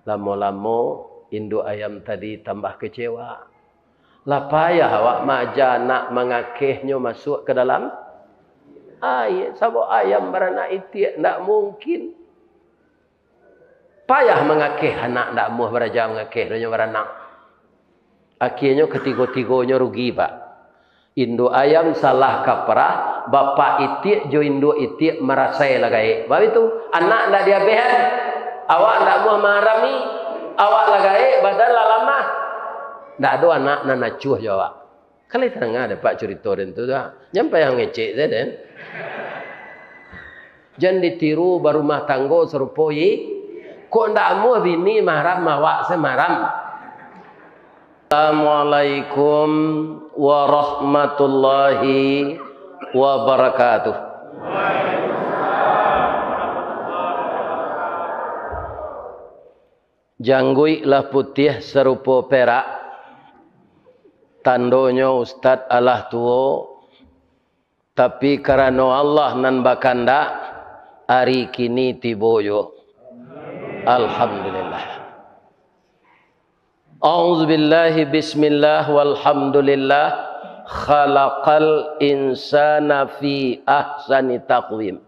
Lama-lama induk ayam tadi tambah kecewa. Lah payah awak maja nak mengakehnya masuk ke dalam air. Sabuk ayam beranak itik, tak mungkin. Payah mengakeh anak, tak muh beraja mengakeh dia beranak. Akhirnya ketiga-tiganya rugi, Pak. Induk ayam salah kaprah, bapa itik jo induk itik merasai lagai. Sebab itu anak tak diabehan. Awak tak muh marami, awak lagai badan lama. Tak ada anak nak nacuh jo awak. Kali tengah ada Pak cerita dan tu dah. Nyampe yang ngecek saya dan. Jangan ditiru berumah tangga serupa ye. Kok ndak mau bini mahram awak semaram. Assalamualaikum warahmatullahi wabarakatuh. Janggui lah putih serupa perak. Tandonya Ustaz Allah tua. Tapi karena Allah nan bakanda hari kini tiboyo. Alhamdulillah. A'udzubillahi bismillah walhamdulillah. Khalaqal insana fi ahsani taqwim.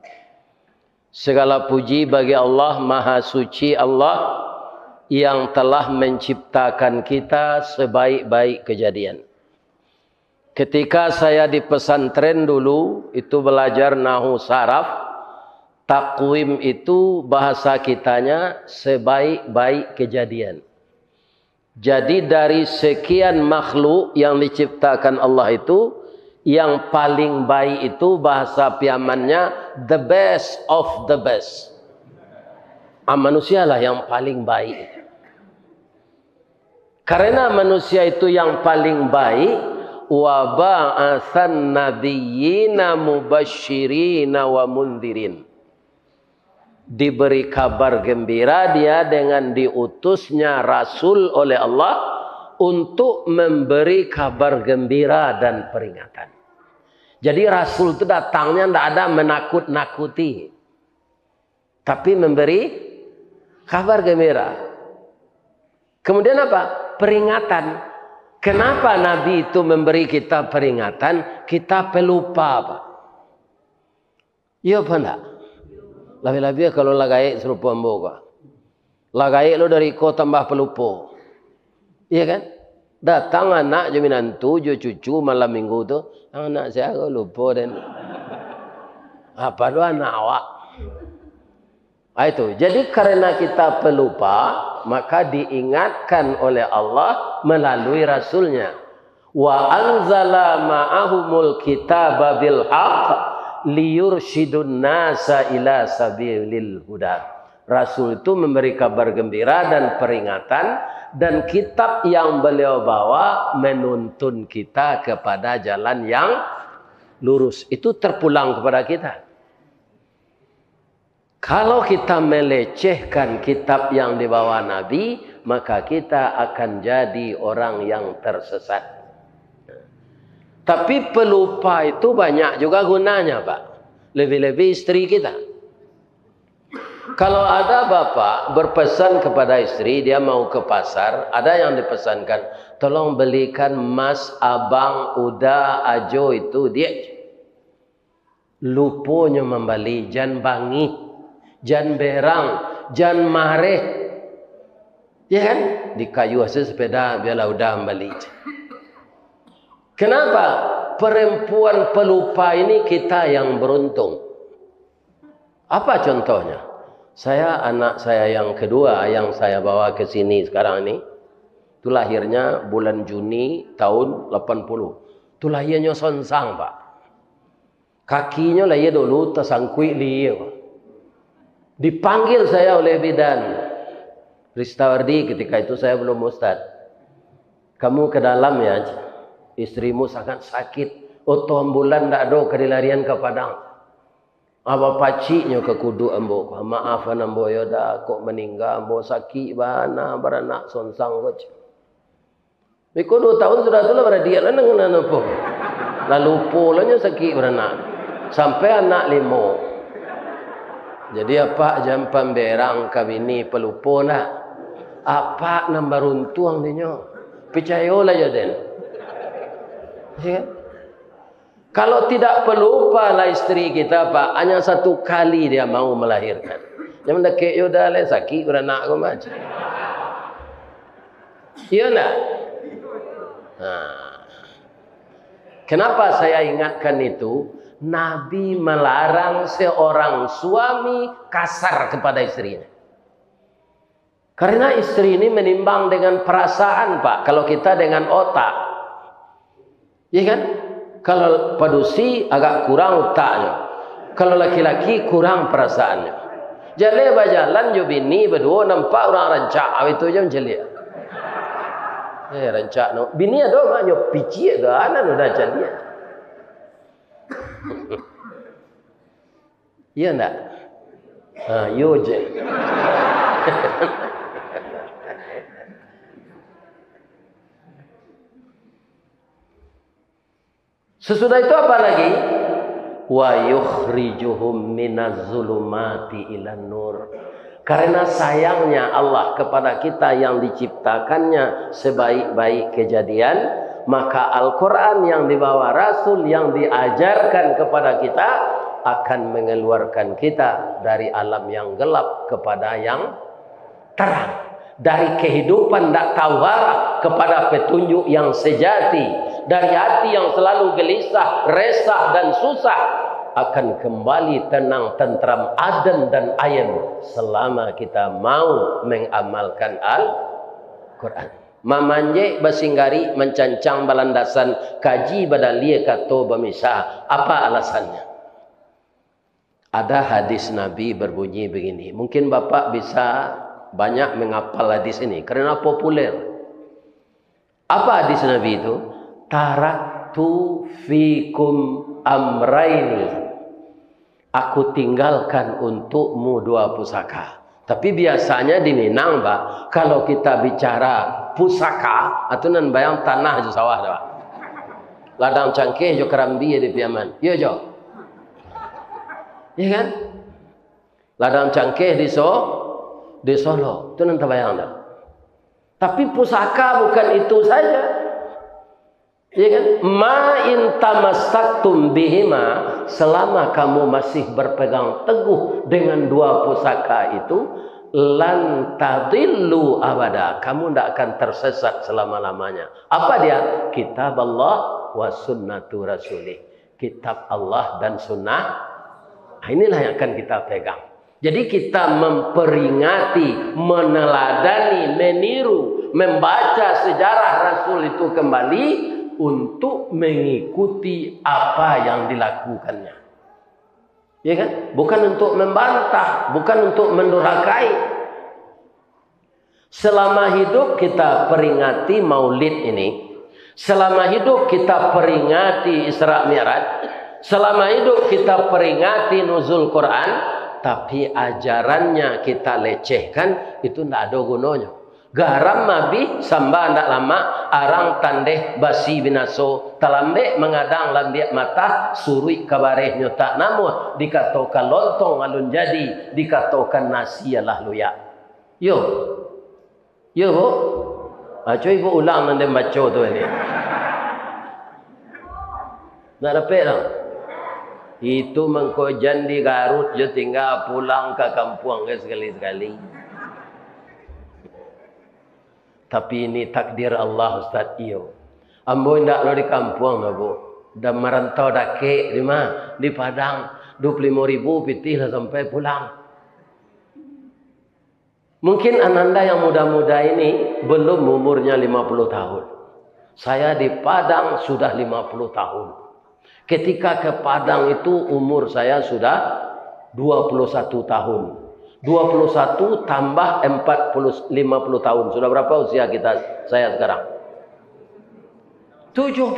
Segala puji bagi Allah, Maha Suci Allah yang telah menciptakan kita sebaik-baik kejadian. Ketika saya di pesantren dulu, itu belajar nahu saraf. Takwim itu bahasa kitanya sebaik-baik kejadian. Jadi dari sekian makhluk yang diciptakan Allah itu, yang paling baik itu bahasa piamannya the best of the best. Manusia lah yang paling baik. Karena manusia itu yang paling baik, wa ba'atsan nabiyyina mubasysyirina wa mundhirin. Diberi kabar gembira dia dengan diutusnya Rasul oleh Allah untuk memberi kabar gembira dan peringatan. Jadi Rasul itu datangnya tidak ada menakut-nakuti, tapi memberi kabar gembira. Kemudian apa? Peringatan. Kenapa Nabi itu memberi kita peringatan? Kita pelupa, Pak. Iya apa enggak? Lebih-lebih kalau lagai serupa amboga. Lagai lo dari ko tambah pelupo. Iya kan? Datang anak jaminan tu, jo cucu malam minggu tu. Anak saya kok lupa dan apa doa anak awak. Itu. Jadi karena kita pelupa, maka diingatkan oleh Allah melalui Rasulnya. Wa anzala ma'ahumul kitaba bil haqq liyursyidun nasa ila sabilil huda. Rasul itu memberi kabar gembira dan peringatan, dan kitab yang beliau bawa menuntun kita kepada jalan yang lurus. Itu terpulang kepada kita. Kalau kita melecehkan kitab yang dibawa Nabi, maka kita akan jadi orang yang tersesat. Tapi pelupa itu banyak juga gunanya, Pak. Lebih-lebih istri kita. Kalau ada bapak berpesan kepada istri, dia mau ke pasar, ada yang dipesankan, tolong belikan mas, abang, uda, ajo itu, dia lupunya membeli, jan bangi, jan berang, jan mareh. Ya kan? Di kayu hasil sepeda, biarlah udah membeli. Kenapa? Perempuan pelupa ini kita yang beruntung. Apa contohnya? Anak saya yang kedua yang saya bawa ke sini sekarang ini, itu lahirnya bulan Juni tahun 80. Itu lahirnya sonsang, Pak. Kakinya lahir dulu tersangkui liu. Dipanggil saya oleh bidan Ristawardi, ketika itu saya belum ustad. Kamu ke dalam ya. Istrimu sangat sakit. Oto ambulan tak ada kedilarian ke Padang. Apa paciknya ke kudu ambo. Maaf ambo ya dah kok meninggal ambo sakit bana beranak sonsang kok. Biko 2 tahun sudah tu lah berdia lah dengan apa. Lalu polanya sakit beranak. Sampai anak 5. Jadi apa jam pemberang kami ni pelupo nak. Apa nambah runtuang dinyo? Percayalah ya den. Ya? Kalau tidak pelupalah istri kita Pak, hanya satu kali dia mau melahirkan. Yang mendekik yo dah le sakit beranak ko macam. Iya enggak? Nah. Kenapa saya ingatkan itu? Nabi melarang seorang suami kasar kepada istrinya. Karena istri ini menimbang dengan perasaan Pak. Kalau kita dengan otak. Ya kan? Kalau padusi agak kurang otaknya. Kalau laki-laki kurang perasaannya. Jale berjalan jo bini berdua nampak orang rancak. Itu je mencelia. Rancak no. Bini ada orang nyo pici ke anan udah jadi. Iya enggak? Yo je. Sesudah itu apa lagi? Wa yukhrijuhum minaz zulumati ilan nur. Karena sayangnya Allah kepada kita yang diciptakannya sebaik-baik kejadian, maka Al-Quran yang dibawa Rasul yang diajarkan kepada kita akan mengeluarkan kita dari alam yang gelap kepada yang terang. Dari kehidupan tak tahu arah kepada petunjuk yang sejati. Dari hati yang selalu gelisah, resah dan susah akan kembali tenang, tentram, adem dan ayem selama kita mau mengamalkan Al-Quran. Mamanje basinggari mencancang balandasan kaji badalia kato bamisah. Apa alasannya? Ada hadis Nabi berbunyi begini. Mungkin Bapak bisa banyak menghafal hadis ini karena populer. Apa hadis Nabi itu? Taraktu fikum amraini. Aku tinggalkan untukmu dua pusaka. Tapi biasanya di Minang, Pak, kalau kita bicara pusaka, atau nan bayang tanah je sawah dah. Ladang cangkeh jo kerambi di Piaman. Iya jo. Iya kan? Ladang cangkeh di Solo. Itu nan bayang dah. Tapi pusaka bukan itu saja. Ya kan? Ma in tamassaktum bihima, selama kamu masih berpegang teguh dengan dua pusaka itu, lan tadillu abada, kamu tidak akan tersesat selama-lamanya. Apa dia? Kitab Allah wa sunnatu rasulih. Kitab Allah dan sunnah. Inilah yang akan kita pegang. Jadi kita memperingati, meneladani, meniru, membaca sejarah Rasul itu kembali untuk mengikuti apa yang dilakukannya. Ya kan? Bukan untuk membantah, bukan untuk mendurhakai. Selama hidup kita peringati Maulid ini, selama hidup kita peringati Isra Mi'raj, selama hidup kita peringati nuzul Quran, tapi ajarannya kita lecehkan, itu tidak ada gunanya. Garam mabi samba ndak lama arang tandeh basi binaso talambe mengadang lambiak mata surui kabareh nyotak namu dikatakan lontong alun jadi dikatakan nasi alah luya. Yo bu coy bu ulang nanti baca tu ini nak dapat lah. Itu mengkojan di Garut je tinggal pulang ke kampung ke sekali-sekali. Tapi ini takdir Allah Ustaz iyo. Ambo ndak lo di kampung lah bu. Dan merantau dake di mana? Di Padang 25.000 pitih lah sampai pulang. Mungkin ananda yang muda-muda ini belum umurnya 50 tahun. Saya di Padang sudah 50 tahun. Ketika ke Padang itu umur saya sudah 21 tahun. 21 tambah 50 tahun. Sudah berapa usia saya sekarang? 71.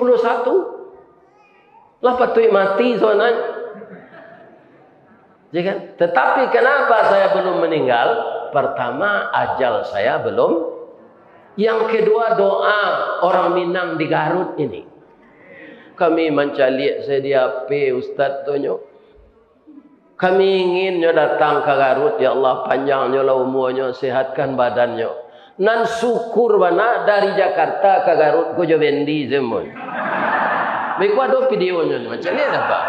Lah patut mati soalnya. Ya kan? Tetapi kenapa saya belum meninggal? Pertama, ajal saya belum. Yang kedua, doa orang Minang di Garut ini. Kami mencari sedia Ustaz Tonyo. Kami ingin datang ke Garut, ya Allah, panjangnya lah umurnya, sehatkan badannya. Nan syukur bana dari Jakarta ke Garut ko jo bendi semua. Beku ada videonya macam ni apa?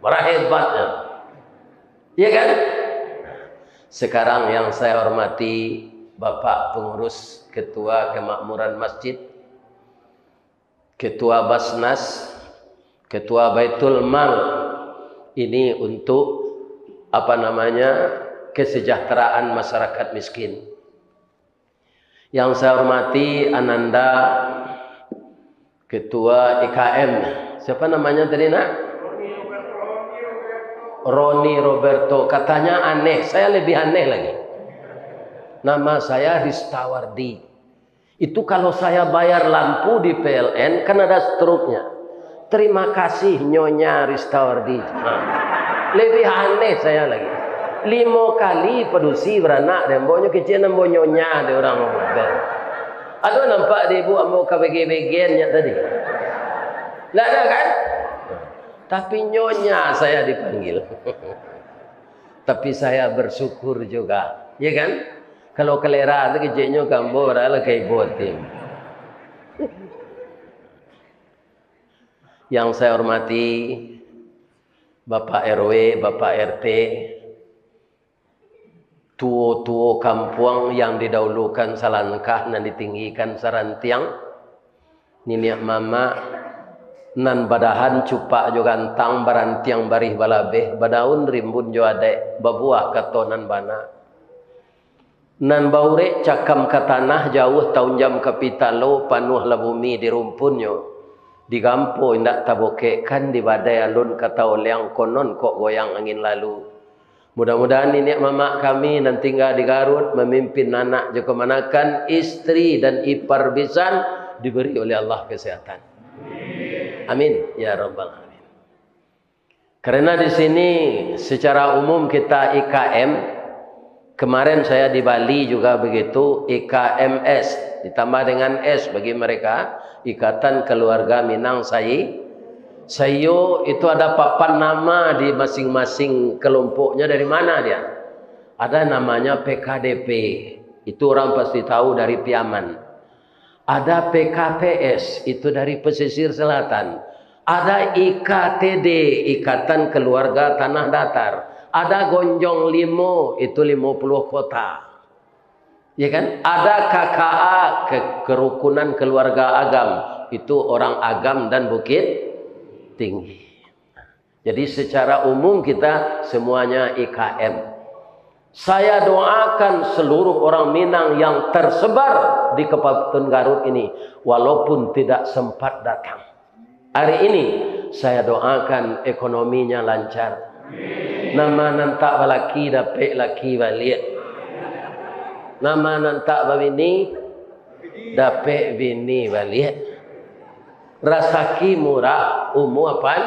Marah hebatnya. Ya kan? Sekarang yang saya hormati Bapak Pengurus Ketua Kemakmuran Masjid, Ketua Basnas, Ketua Baitul Mal, ini untuk kesejahteraan masyarakat miskin. Yang saya hormati Ananda, Ketua IKM. Siapa namanya tadi nak? Roni Roberto. Katanya aneh, saya lebih aneh lagi. Nama saya Ristawardi. Itu kalau saya bayar lampu di PLN kan ada struknya. Terima kasih Nyonya Ristawardi. Lebih aneh saya lagi. 5 kali pedusi beranak dan bonyo kecil nambo nyonya de orang mobil. Aduh nampak di ibu ambo KBG-BG-nya tadi. Lah ada kan? Tapi nyonya saya dipanggil. Tapi saya bersyukur juga, ya kan? Kalau kelera tu kecilnya kambo rala kai botim. Yang saya hormati Bapak RW, Bapak RT, tuo-tuo kampung yang didahulukan salangkah dan ditinggikan sarantiang, niniak mama, nan badahan cupak jo gantang barantiang barih balabeh, badaun rimbun jo adek, babuah katonan bana. Nan baure cakam ke tanah jauh tahun jam kapitalo panuh la bumi di rumpunyo. Digampo indak taboke kan di badai alun kata oleang konon kok goyang angin lalu. Mudah-mudahan ini mama kami dan tinggal di Garut memimpin anak juga manakan istri dan ipar bisan diberi oleh Allah kesehatan. Amin ya rabbal alamin. Karena di sini secara umum kita IKM, kemarin saya di Bali juga begitu, IKMS ditambah dengan S bagi mereka, Ikatan Keluarga Minang Sayo itu ada papan nama di masing-masing kelompoknya. Dari mana dia? Ada namanya PKDP, itu orang pasti tahu dari Piaman. Ada PKPS, itu dari pesisir selatan. Ada IKTD, Ikatan Keluarga Tanah Datar. Ada Gonjong Limo, itu 50 kota. Ya kan? Ada KKA, Kerukunan Keluarga Agam, itu orang Agam dan Bukit Tinggi. Jadi secara umum kita semuanya IKM. Saya doakan seluruh orang Minang yang tersebar di Kabupaten Garut ini, walaupun tidak sempat datang. Hari ini saya doakan ekonominya lancar. Nama nantak balaki dapet laki balik. Nama nantak babini dapet bini balik. Rasaki murah umu apaan?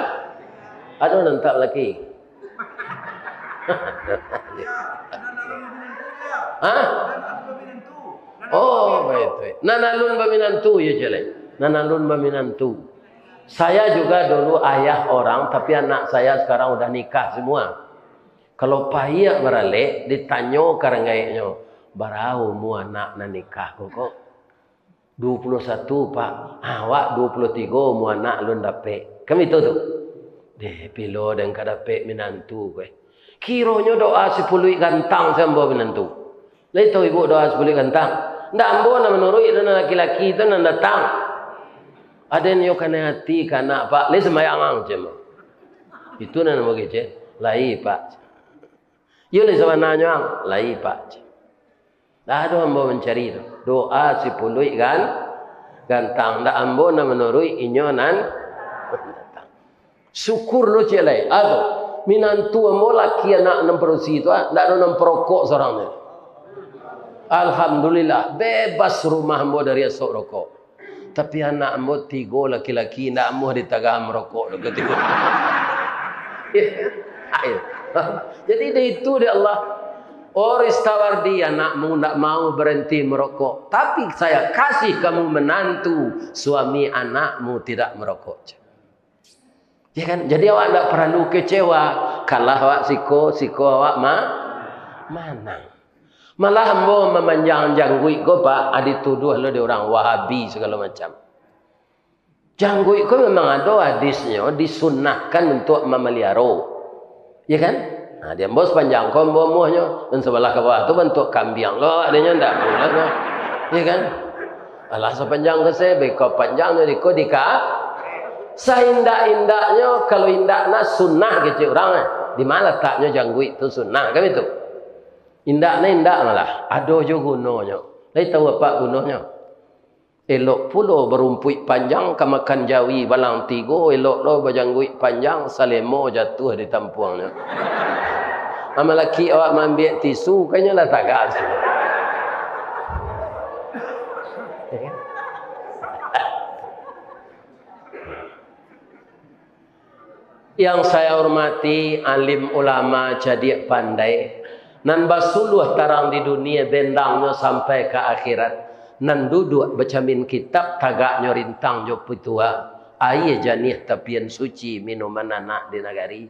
Ada nantak laki. Hah? Oh, baik. Nanalun baminantu ya jelek. Nanalun baminantu. Saya juga dulu ayah orang, tapi anak saya sekarang udah nikah semua. Kalau pahia berale ditanyo karangainya, barau mu anak na nikah kok. 21 Pak. Awak 23 mu anak lun dapet. Kami itu tu. Deh pilo dan kadape minantu kowe. Kironyo doa 10 gantang sambo minantu. Lai tahu ibu doa 10 gantang. Ndak ambo na menurut dan laki-laki itu nan datang. Ada yang kena hati kana Pak, lai semayang cema. Itu nan mo gece. Lai Pak. Yo lai sabananya lai Pak. Dah ada ambo mencari tu. Doa 10 gantang. Ndak ambo na menurut inyonan datang. Syukur lo celai. Aduh, minantu ambo laki anak nemperusi itu ndak ada nemperokok seorang ni. Alhamdulillah bebas rumah ambo dari asok rokok. Tapi anak ambo 3 laki-laki ndak ambo ditagah merokok ketiga. Jadi itu dia Allah. Ristawardi anakmu ndak mau berhenti merokok. Tapi saya kasih kamu menantu suami anakmu tidak merokok. Ya kan? Jadi awak tidak perlu kecewa. Kalah awak siko awak Mana? Malah hambo memanjang janggui ko pak, dituduh lo dia orang Wahabi segala macam. Janggui ko memang ada hadisnya disunnahkan untuk memelihara. Ya kan? Nah, dia bos panjang ko muahnya dan sebelah ke bawah tu bentuk kambing lo adanya ndak boleh lo. Ya kan? Alah sepanjang ke saya beko panjangnya di ko dika. Seindak-indaknya kalau indakna sunnah gitu orang di mana letaknya janggui itu sunnah kan itu. Indaknya indak malah ada juga gunanya. Lai tahu apa gunanya? Elok pula berumpui panjang ke makan jawi balang tigo, elok lo berjanggui panjang salemo jatuh di tampuangnya. Amal laki awak ambil tisu kayaknya lah tak kasih. Yang saya hormati alim ulama jadi pandai nan basuluh tarang di dunia bendangnya sampai ke akhirat nan duduk bercamin kitab tagaknya rintang jo putua air janih tapian suci minuman anak di negari.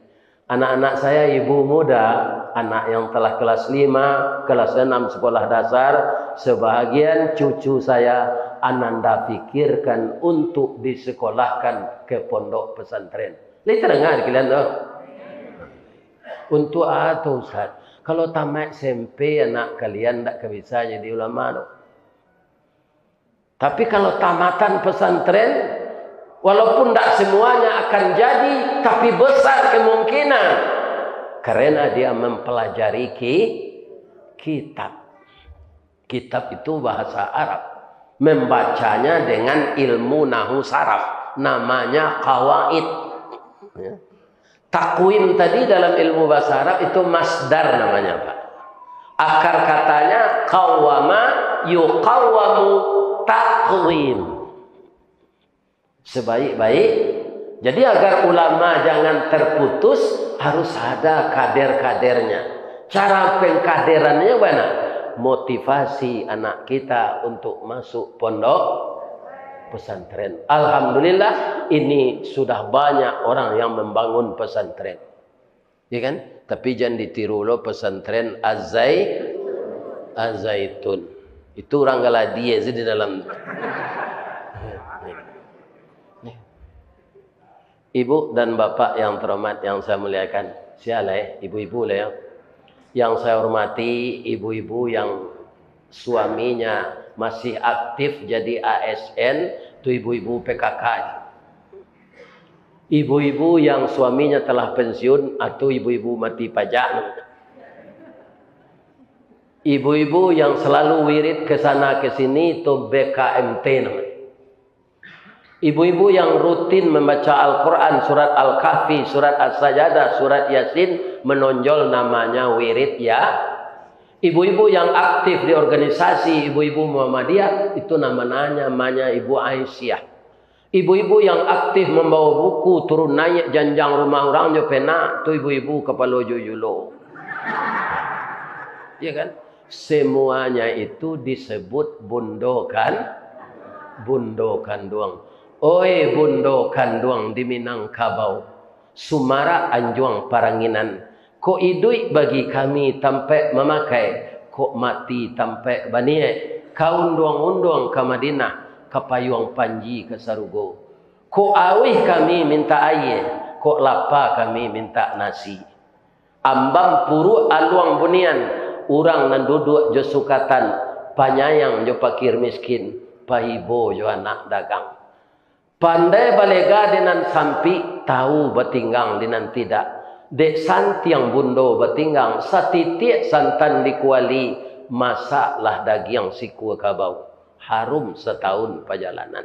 Anak-anak saya ibu muda, anak yang telah kelas 5, kelas 6 sekolah dasar, sebahagian cucu saya ananda fikirkan untuk disekolahkan ke pondok pesantren. Lihat dengar kalian tu. Untuk atau Ustaz, kalau tamat SMP anak kalian tak bisa jadi ulama tu. Tapi kalau tamatan pesantren, walaupun tak semuanya akan jadi, tapi besar kemungkinan karena dia mempelajari kitab. Kitab itu bahasa Arab. Membacanya dengan ilmu nahu saraf, namanya qawaid. Ya. Takwim tadi dalam ilmu bahasa Arab itu masdar namanya Pak. Akar katanya qawwama yuqawwamu takwim. Sebaik-baik. Jadi agar ulama jangan terputus harus ada kader-kadernya. Cara pengkaderannya mana? Motivasi anak kita untuk masuk pondok pesantren. Alhamdulillah ini sudah banyak orang yang membangun pesantren. Ya kan? Tapi jangan ditiru lo pesantren Azaitun. Itu orang Galadia di dalam. Ibu dan bapak yang terhormat yang saya muliakan. Siapa ibu-ibu lah ya. Yang saya hormati ibu-ibu yang suaminya masih aktif jadi ASN, itu ibu-ibu PKK. Ibu-ibu yang suaminya telah pensiun atau ibu-ibu mati pajak. Ibu-ibu yang selalu wirid ke sana ke sini itu BKMT namanya. Ibu-ibu yang rutin membaca Al-Quran, surat Al-Kahfi, surat As-Sajadah, surat Yasin, menonjol namanya wirid ya. Ibu-ibu yang aktif di organisasi ibu-ibu Muhammadiyah itu namanya Ibu Aisyah. Ibu-ibu yang aktif membawa buku turun naik janjang rumah orang jo pena tu ibu-ibu kepala jujulo. Ya kan? Semuanya itu disebut bundokan doang. Oi bundokan doang di Minangkabau. Sumara Anjuang Paranginan. Ko idui bagi kami tampai memakai, ko mati tampai banie, kau unduang-unduang ke Madinah, ke Payuang Panji ke Sarugo. Ko awih kami minta air, ko lapa kami minta nasi. Ambang puru aluang bunian, urang nan duduk jo sukatan, panyayang jo pakir miskin, pahibo jo anak dagang. Pandai balega dengan sampi, tahu betinggang dengan tidak. Dek santiang bundo betinggang satitik santan dikuali masaklah daging siku kabau harum setahun perjalanan.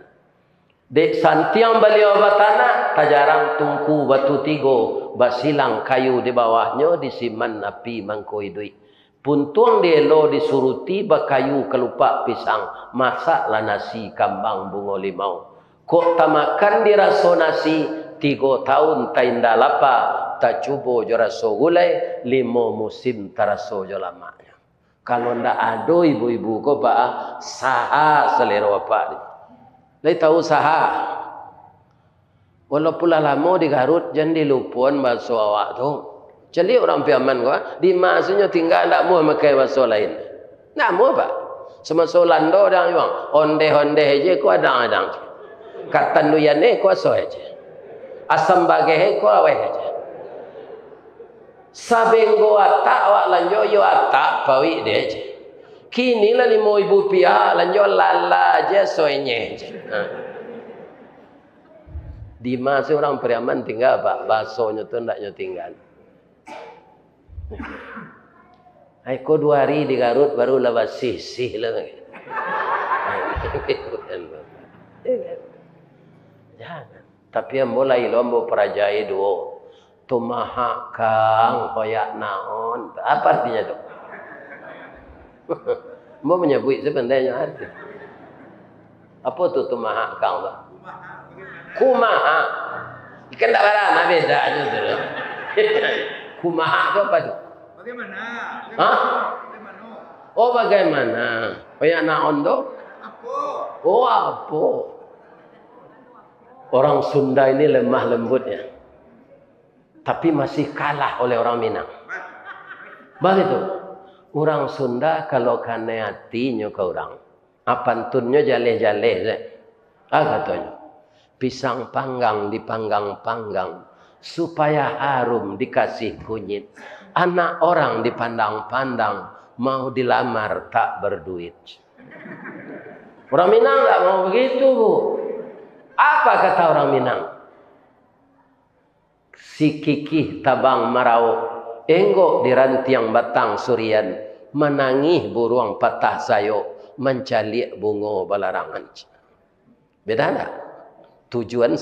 Dek santiang beliau batana tajarang tungku batu tigo basilang kayu di bawahnya disiman api mangkoi duit. Puntuang dielo disuruti bakayu kelupak pisang masaklah nasi kambang bungo limau. Kok tamakan diraso nasi 3 tahun tainda lapa tak cubo jaraso gulai 5 musim taraso jolamanya. Kalau ndak ada ibu-ibu ko pak saha selera apa ni. Lai tahu saha. Walaupun lama di Garut jangan dilupuan bahasa awak tu. Celi orang piaman gua, di masanya tinggal ndak mau pakai bahasa lain. Ndak mau pak. Semasa lando dah bang, onde aja ku adang. Katan duyane ku aso aja. Asam bageh ku aweh aja. Sabenggo atak awak lanjo yo atak pawi dia aja. Kini lah 5.000 pihak lanjo lala aja soenye aja. Di masa orang Priaman tinggal pak, basonya tu ndaknya tinggal. Aku 2 hari di Garut baru lepas sih lah. Jangan. Tapi yang mulai lombo perajai duo. Tumaha kang koyak naon. Apa artinya tu? Mau menyebut sebenarnya arti. Apa tu tumaha kang tu? Kumaha. Ikan tak barang beda aja tu. Kumaha tu apa tu? Bagaimana? Hah? Bagaimana? Oh bagaimana? Koyak naon tu? Apa? Oh apa? Orang Sunda ini lemah lembutnya. Tapi masih kalah oleh orang Minang. Begitu. Orang Sunda kalau kena hatinya ke orang. Apantunnya jaleh-jaleh. Katanya. Pisang panggang dipanggang-panggang. Supaya harum dikasih kunyit. Anak orang dipandang-pandang. Mau dilamar tak berduit. Orang Minang tak mau begitu bu. Apa kata orang Minang? Si kikih tabang marau, enggok di rantiang batang surian, menangih buruang patah sayo, mencalik bungo balarangan. Beda tak? Tujuan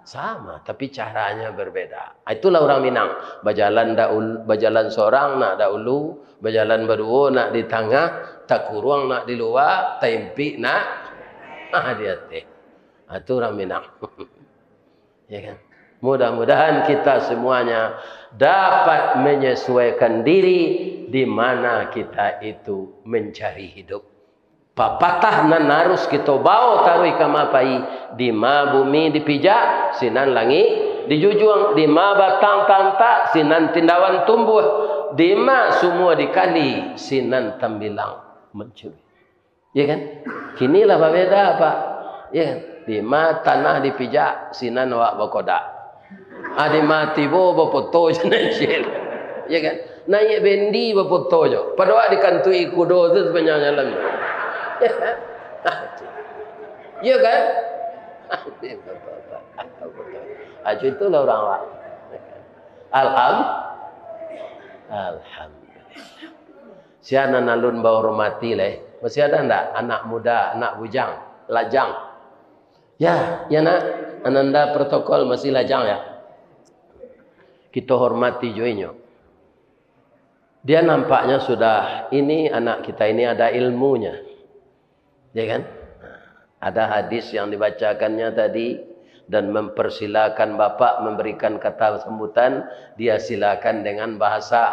sama, tapi caranya berbeda. Itulah orang Minang. Berjalan seorang nak dahulu, berjalan berdua nak di tengah, tak kurang nak di luar, tempi nak di atas. Itu orang Minang. Ya kan? Mudah-mudahan kita semuanya dapat menyesuaikan diri di mana kita itu mencari hidup. Papatah nan harus kita bawa taruh kamapai di ma bumi dipijak sinan langit dijujuang di ma batang tantak sinan tindawan tumbuh di ma semua dikali sinan tambilang mencuri. Ya kan? Kinilah berbeda apa? Ya kan? Di ma tanah dipijak sinan wak bokodak. Ada mati bo foto je naik, ya kan? Naik bendi foto je. Padahal di kantui kudo tu sebenarnya lagi. Ya kan? Aja itulah orang awak. Alhamdulillah. Siapa nalun bau hormati leh? Masih ada ndak anak muda, anak bujang, lajang? Ya nak. Ananda protokol masih lajang ya. Kita hormati joinyo. Dia nampaknya sudah ini anak kita ini ada ilmunya. Ya kan? Ada hadis yang dibacakannya tadi dan mempersilakan bapak memberikan kata sambutan, dia silakan dengan bahasa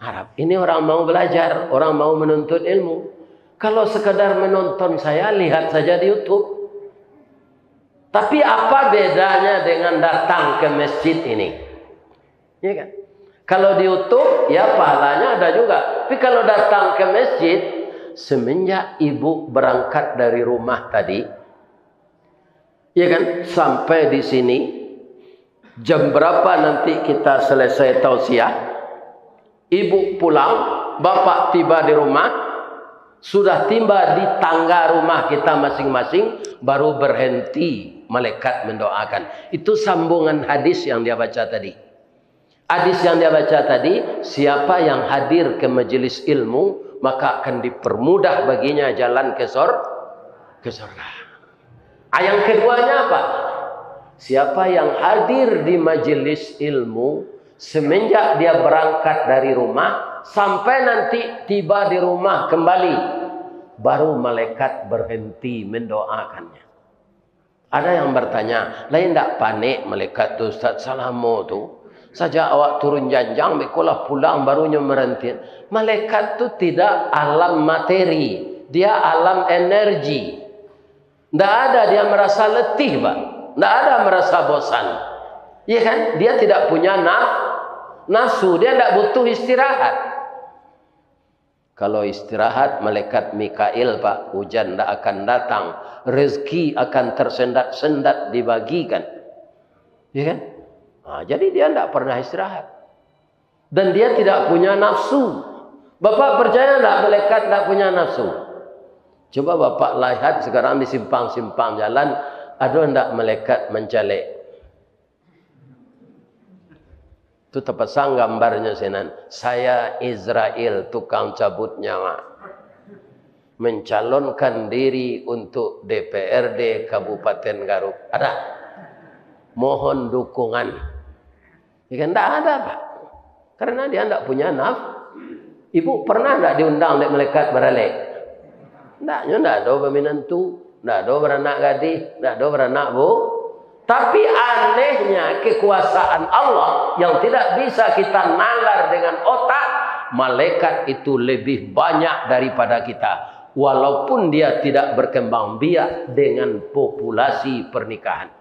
Arab. Ini orang mau belajar, orang mau menuntut ilmu. Kalau sekadar menonton saya, lihat saja di YouTube. Tapi apa bedanya dengan datang ke masjid ini? Ya kan? Kalau di YouTube, ya pahalanya ada juga. Tapi kalau datang ke masjid, semenjak ibu berangkat dari rumah tadi, ya kan, sampai di sini, jam berapa nanti kita selesai tausiah, ibu pulang, bapak tiba di rumah, sudah tiba di tangga rumah kita masing-masing, baru berhenti malaikat mendoakan. Itu sambungan hadis yang dia baca tadi. Hadis yang dia baca tadi, siapa yang hadir ke majelis ilmu, maka akan dipermudah baginya jalan ke surga. Yang keduanya apa? Siapa yang hadir di majelis ilmu, semenjak dia berangkat dari rumah, sampai nanti tiba di rumah kembali, baru malaikat berhenti mendoakannya. Ada yang bertanya, lain tak panik malaikat tu Ustaz Salamu tu? Saja awak turun janjang, bekolah pulang barunya merhenti. Malaikat tu tidak alam materi, dia alam energi. Tidak ada dia merasa letih, Pak. Tidak ada merasa bosan. Ya kan? Dia tidak punya Nafsu dia tidak butuh istirahat. Kalau istirahat, malaikat Mikail Pak, hujan tidak akan datang, rezeki akan tersendat-sendat dibagikan, ya kan? Nah, jadi dia tidak pernah istirahat, dan dia tidak punya nafsu. Bapak percaya tidak malaikat tidak punya nafsu? Coba Bapak lihat sekarang di simpang-simpang jalan, ada tidak malaikat mencalek? Itu terpasang gambarnya senan. Saya Israel tukang cabut nyawa, mencalonkan diri untuk DPRD Kabupaten Garut. Ada? Mohon dukungan. Ya kan tidak ada Pak. Karena dia tidak punya nafsu. Ibu pernah tidak diundang oleh malaikat beralek? Tidak ada peminantu, tidak ada beranak gadis, tidak ada beranak bu. Tapi anehnya kekuasaan Allah yang tidak bisa kita nalar dengan otak, malaikat itu lebih banyak daripada kita. Walaupun dia tidak berkembang biak dengan populasi pernikahan.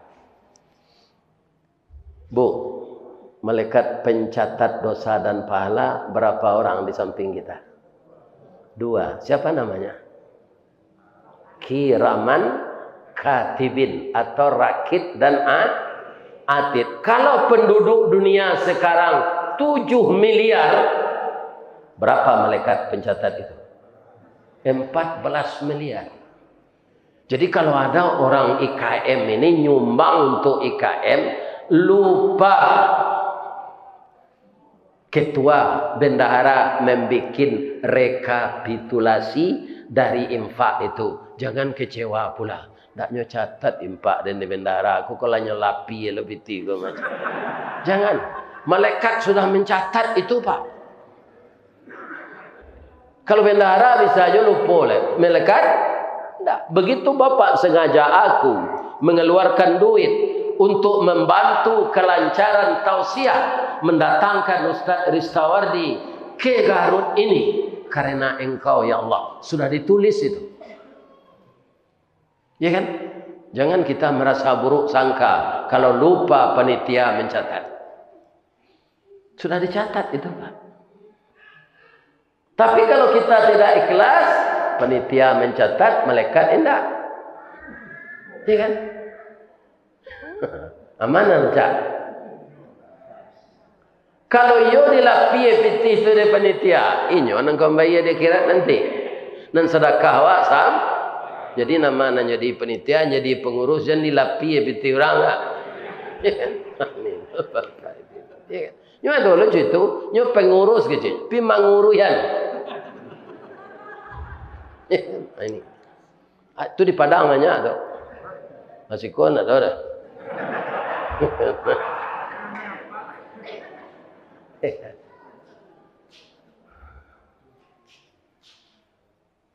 Bu, malaikat pencatat dosa dan pahala berapa orang di samping kita? 2. Siapa namanya? Kiraman Katibin atau Rakit dan Atid. Kalau penduduk dunia sekarang 7 miliar, berapa malaikat pencatat itu? 14 miliar. Jadi kalau ada orang IKM ini nyumbang untuk IKM, lupa ketua bendahara membuat rekapitulasi dari infak itu. Jangan kecewa pula. Taknya catat impak dan di bendara. Aku kalau nyelapi lebih tiga macam. Jangan. Malaikat sudah mencatat itu Pak. Kalau bendara bisa aja lupa. Malaikat? Tidak. Begitu Bapak sengaja aku mengeluarkan duit untuk membantu kelancaran tausiah mendatangkan Ustaz Ristawardi ke Garut ini. Karena engkau ya Allah. Sudah ditulis itu. Ya kan? Jangan kita merasa buruk sangka kalau lupa panitia mencatat. Sudah dicatat itu Pak. Tapi kalau kita tidak ikhlas, panitia mencatat, malaikat enggak. Ya kan? Amanah Cak. Kalau yo dilapi piti sudah panitia, inyo nang kembali dia kira nanti. Nan sedekah awak sam. Jadi nama nanya jadi penitia, jadi pengurus, dan dilapi piti orang enggak. Ya kan? Ini bapak itu. Ya kan? Nyo ada lucu itu, nyo pengurus gitu. Pi manguruyan. Ya kan? Ini. Itu di Padang aja tuh. Masih kon ada dah.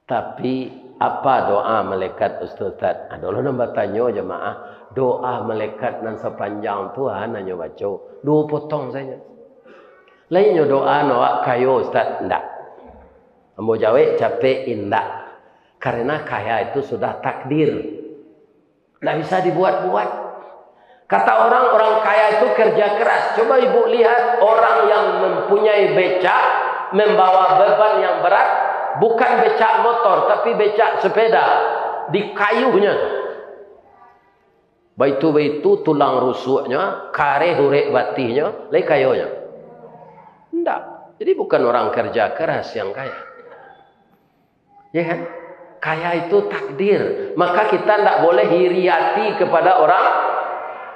Tapi apa doa malaikat Ustaz? Adalah nambah tanya jemaah. Doa malaikat dan sepanjang Tuhan hanya baca 2 potong saja. Lainnya doa noak kayo Ustaz. Tidak. Ambo jawe capek indah. Karena kaya itu sudah takdir. Tidak bisa dibuat-buat. Kata orang kaya itu kerja keras. Coba ibu lihat orang yang mempunyai becak, membawa beban yang berat. Bukan becak motor, tapi becak sepeda. Di kayunya. Baitu-baitu tulang rusuknya, kare hurek batihnya, lai kayunya. Tidak. Jadi bukan orang kerja keras yang kaya. Ya kan? Kaya itu takdir. Maka kita tidak boleh iri hati kepada orang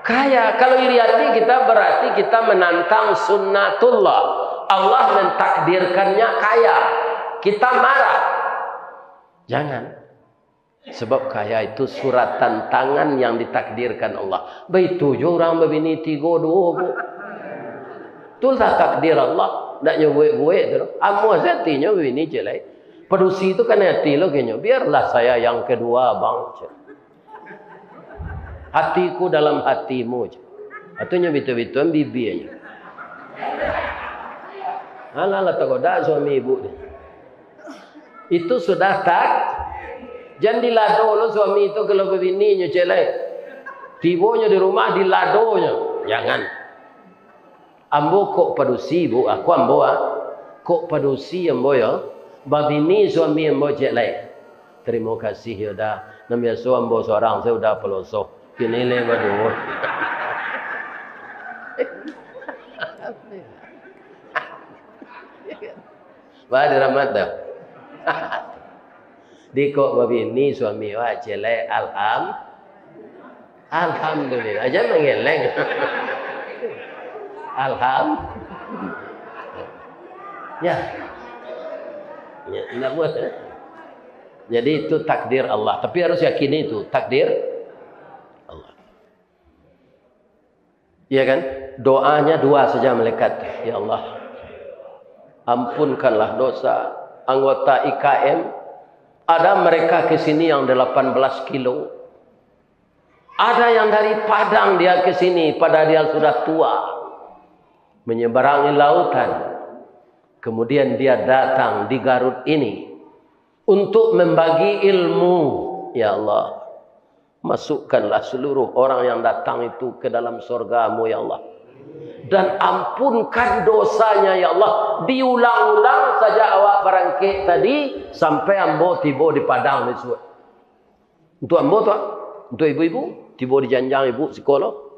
kaya. Kalau iri hati kita berarti kita menantang sunnatullah. Allah mentakdirkannya kaya. Kita marah. Jangan. Sebab kaya itu suratan tangan yang ditakdirkan Allah. Baitu je orang berbini 3 2 bu. Itulah takdir Allah. Tak nyubuik-buik tu. Amu hatinya berbini je lah. Perusi itu kan hati lo kayaknya. Biarlah saya yang kedua bang. Hatiku dalam hatimu je. Atunya betul-betul bibi aja. Alah takut dah suami ibu ni. Itu sudah tak. Jangan dilado lo suami itu kalau berbininya celai. Tibonya di rumah diladonya. Jangan. Ambo kok padusi bu, aku ambo kok padusi ambo ya. Babini suami ambo jelek. Terima kasih ya dah. Namanya ambo seorang saya udah pelosok. Kini le badu. Wah rahmat dah. Dikok babini suami wah jelek alhamdulillah. Aja mengeleng. Ya. Ya, enggak buat ya. Jadi itu takdir Allah. Tapi harus yakini itu takdir Allah. Iya kan? Doanya dua saja malaikat. Ya Allah, ampunkanlah dosa anggota IKM. Ada mereka ke sini yang 18 kilo. Ada yang dari Padang dia ke sini padahal dia sudah tua. Menyeberangi lautan. Kemudian dia datang di Garut ini untuk membagi ilmu. Ya Allah, masukkanlah seluruh orang yang datang itu ke dalam surga-Mu ya Allah. Dan ampunkan dosanya ya Allah. Diulang-ulang saja awak barangkit tadi sampai ambo tiba di Padang ni. Untuk ambo tu, untuk ibu-ibu tiba di janjang ibu sekolah.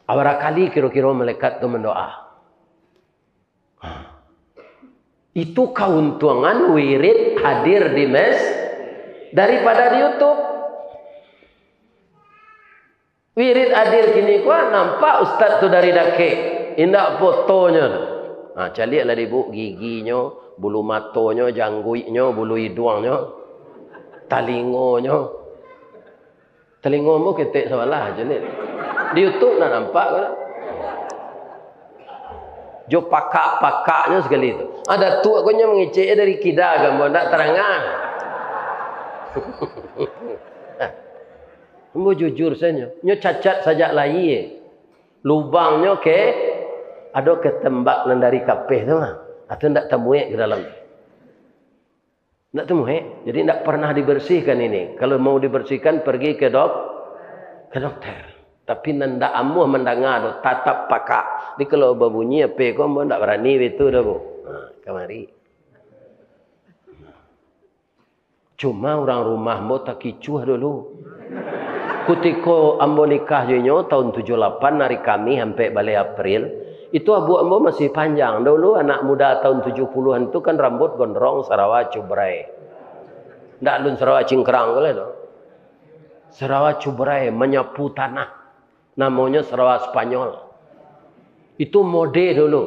Berapa kali kira-kira malaikat tu mendoa. Itu keuntungan wirid hadir di mes daripada di YouTube. Wirid hadir kini kuah nampak ustaz tu dari dake. Indak fotonya. Nah, caliaklah ibu giginya, bulu matonya, jangguiknya, bulu hidungnya, talingonya. Telingomu ketik salah je ni. Di YouTube nak nampak kan? Jo pakak-pakaknya sekali tu. Ada tu akunya mengecek dari kida gambar nak terangan. Mau jujur saja. Nyo cacat saja lai. Lubangnya ke ada ketembak dari kapeh tu mah. Atau ndak temuek ke dalam. Ndak temuek. Jadi ndak pernah dibersihkan ini. Kalau mau dibersihkan pergi ke dokter. Tapi ndak amuh mendengar tatap pakak. Di kalau berbunyi apa kau mau ndak berani itu dah bu. Kemari. Cuma orang rumah mau tak kicuh dulu. Ketika ambo nikah jenyo tahun 78 hari kami sampai balai April. Itu abu ambo masih panjang. Dulu anak muda tahun 70-an itu kan rambut gondrong Sarawak cubrai. Ndak lun Sarawak cingkrang kali tu. Sarawak cubrai menyapu tanah. Namanya Sarawak Spanyol. Itu mode dulu.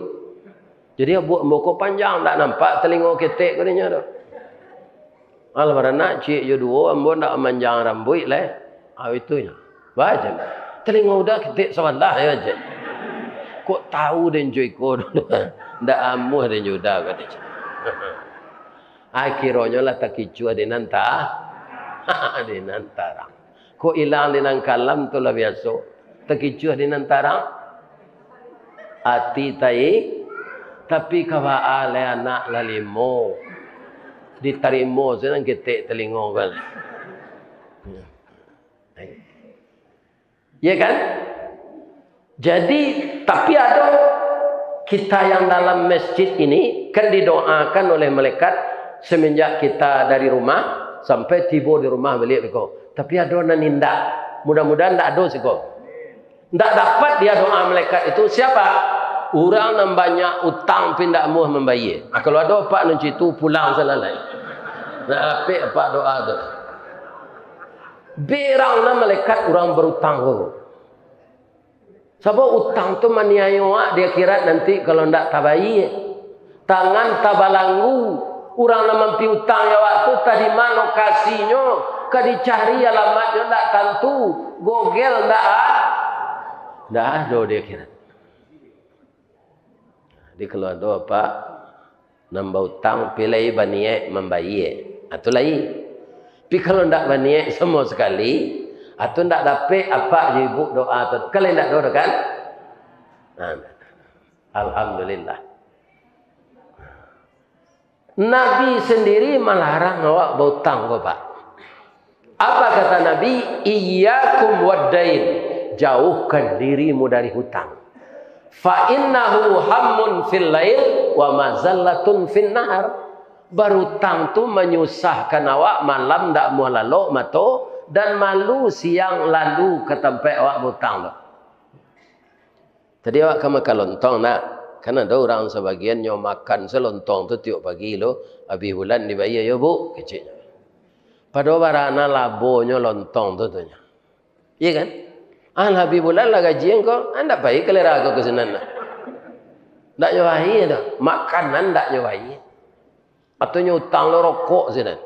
Jadi abu moko panjang tak nampak telinga ketek katanya tu. Alwarana cik yo duo ambo nak manjang rambut leh. Itunya. Baca. Telinga udah ketek sawalah ya je. Kok tahu dan joiko dulu. Ndak amuh dan juda katanya. Akhirnya lah tak kicu di nantara. Kok hilang di nang kalam tu lah biasa. Terkicuh di nantara hati tai tapi kawa ale anak lalimo diterima senang ketek telinga kan. Ya kan? Jadi tapi ada kita yang dalam masjid ini kan didoakan oleh malaikat semenjak kita dari rumah sampai tiba di rumah balik beko. Tapi ada orang nindak. Mudah-mudahan tak ada sih kok. Tak dapat dia doa malaikat itu siapa? Orang yang banyak utang pindah muh membayar. Kalau ada pak nanti itu pulang selesai. Nak apik apa doa tu. Beranglah malaikat orang berutang tu. Sebab utang tu maniayo dia kira nanti kalau ndak tabai tangan tabalangu orang yang mampi utang ya waktu tadi mana lokasinya kadicari alamatnya ndak tentu Google ndak ada dia kira. Di kalau ada apa nambah utang pilih baniak membayar atau lain. Tapi kalau ndak baniak semua sekali atau ndak dapat apa je ibu doa tu. Kalau ndak doa kan? Alhamdulillah. Nabi sendiri melarang awak berhutang kau pak. Apa kata Nabi? Iyyakum wad-dain. Jauhkan dirimu dari hutang. Fa innahu hammun fil lail wa mazallatun fin nahar. Berhutang tu menyusahkan awak malam ndak mau lalu mato dan malu siang lalu ke tempat awak berhutang tu. Tadi awak kan makan lontong nak. Kan ada orang sebagian yang makan selontong tu tiap pagi lo, habis bulan dibayar ya bu, kecilnya. Pada barana labonyo lontong tu nya. Iya kan? Habis bulan lah gaji engkau, anda baik kelera aku ke sana nak. Ndak nyobai tu, makanan ndak nyobai. Atau nyutang lo rokok sana.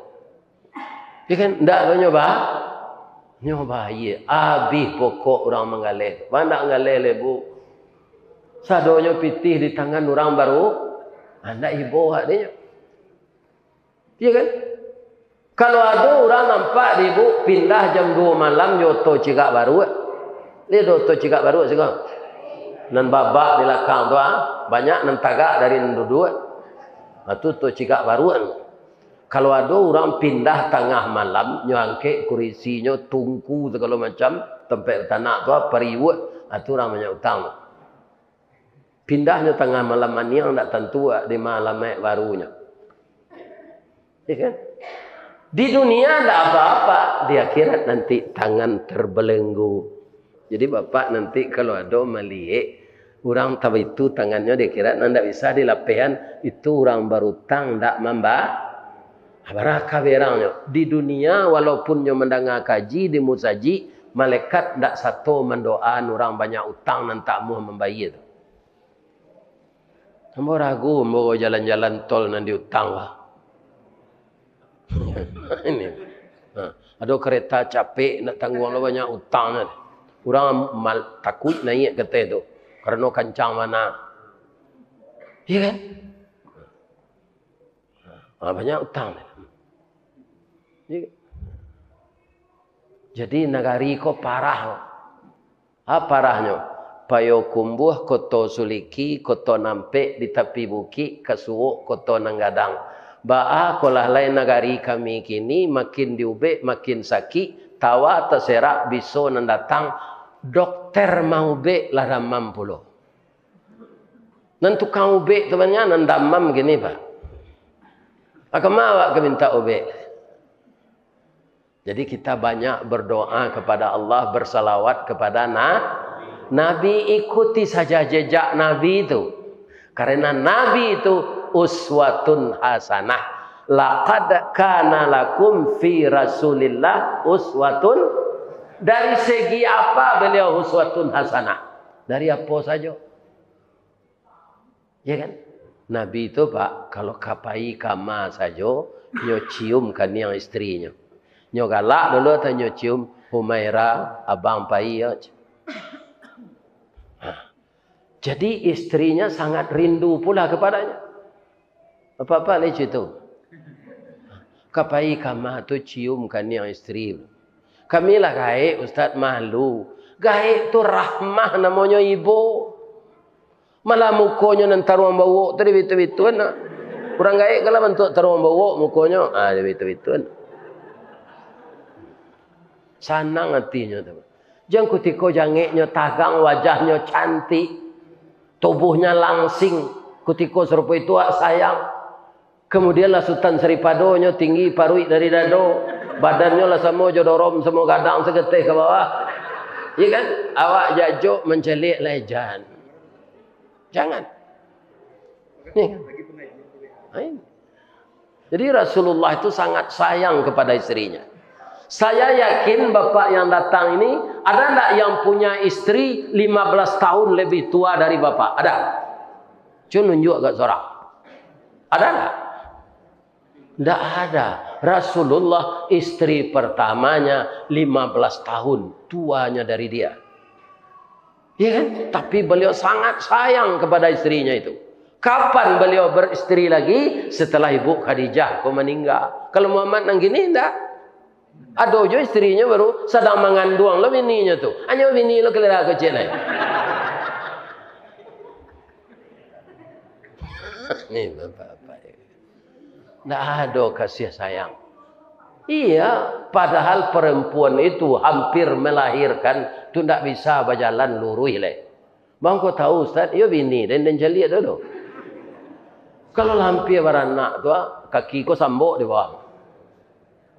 Iya kan? Ndak lo nyoba. Nyobai. Habis pokok orang menggaleh. Mana ngaleh le bu? Sadonyo pitih di tangan orang baru, anda ibu hak dia. Iya kan? Kalau ada orang nampak di ibu pindah jam 2 malam nyoto cigak baru, dia nyoto cigak baru sekarang. Nan babak di belakang tu banyak nan tagak dari dua. Itu to cigak baru. Kalau ada orang pindah tengah malam nyangke kurisinya tungku segala macam tempat tanah tu periwet, itu orang banyak utang. Pindahnya tengah malam ni yang tak tentu di malam barunya. Ya kan? Di dunia tak apa-apa, di akhirat nanti tangan terbelenggu. Jadi bapak nanti kalau ada melihat orang tahu itu tangannya di akhirat tidak bisa dilapihan, itu orang berutang tak mamba. Barakah berangnya. Di dunia walaupun yang mendengar kaji di musaji, malaikat tak satu mendoaan orang banyak utang dan tak mau membayar. Ambo ragu mau jalan-jalan tol nanti utang lah. Ini. Ada kereta capek nak tanggung lo banyak utang. Orang takut naik kereta itu karena kencang mana. Iya kan? Banyak utang. Jadi negari ko parah. Apa parahnya? Payo kumbuh koto suliki koto nampe di tepi bukit kasuuk koto nanggadang. Ba'a kolah lain negari kami kini makin diubek makin sakit tawa terserak biso nandatang dokter mau be lah damam pulo. Nanti tukang ubek tu banyak nandamam gini pak. Akamawa ke minta ubek. Jadi kita banyak berdoa kepada Allah bersalawat kepada Nabi, ikuti saja jejak Nabi itu. Karena Nabi itu uswatun hasanah. Laqad kana lakum fi Rasulillah uswatun. Dari segi apa beliau uswatun hasanah? Dari apa saja? Ya kan? Nabi itu pak, kalau kapai kama saja, nyo ciumkan yang istrinya. Nyo galak dulu atau nyo cium Humaira, abang pai ya. Jadi istrinya sangat rindu pula kepadanya. Apa-apa ni itu. Kapai kama tu ciumkan yang istri. Kamilah gaib Ustaz malu. Gaib tu rahmah namanya ibu. Malah mukonya nan taruang bawa tu dia bitu-bituan nak. Kurang gaib kalau bentuk taruang bawa mukonya. Dia bitu-bituan. Sanang hatinya tu. Jangan kutiko jangiknya tagang wajahnya cantik. Tubuhnya langsing, kutiko serupa itu sayang. Kemudianlah Sultan Seripadonya tinggi parui dari dado, badannya lah sama jodorom semua gadang segetih ke bawah. Iya kan? Awak jajuk mencelik lejan. Jangan. Nih. Jadi Rasulullah itu sangat sayang kepada istrinya. Saya yakin bapak yang datang ini, ada tak yang punya istri 15 tahun lebih tua dari bapak? Ada? Cuma nunjuk agak seorang. Ada tak? Tidak ada. Rasulullah istri pertamanya 15 tahun tuanya dari dia. Ya kan? Tapi beliau sangat sayang kepada istrinya itu. Kapan beliau beristri lagi? Setelah Ibu Khadijah meninggal. Kalau Muhammad nang gini tidak. Ada jo istrinya baru sedang mengandung lo bininya tu. Hanya bini lo kelera kecil lah. Ni bapak-bapak. Tak ada kasih sayang. Iya, padahal perempuan itu hampir melahirkan tu tidak bisa berjalan lurus le. Bang kau tahu Ustaz, iyo bini dan jeliat dulu. Kalau hampir beranak tu, kaki ko sambok di bawah.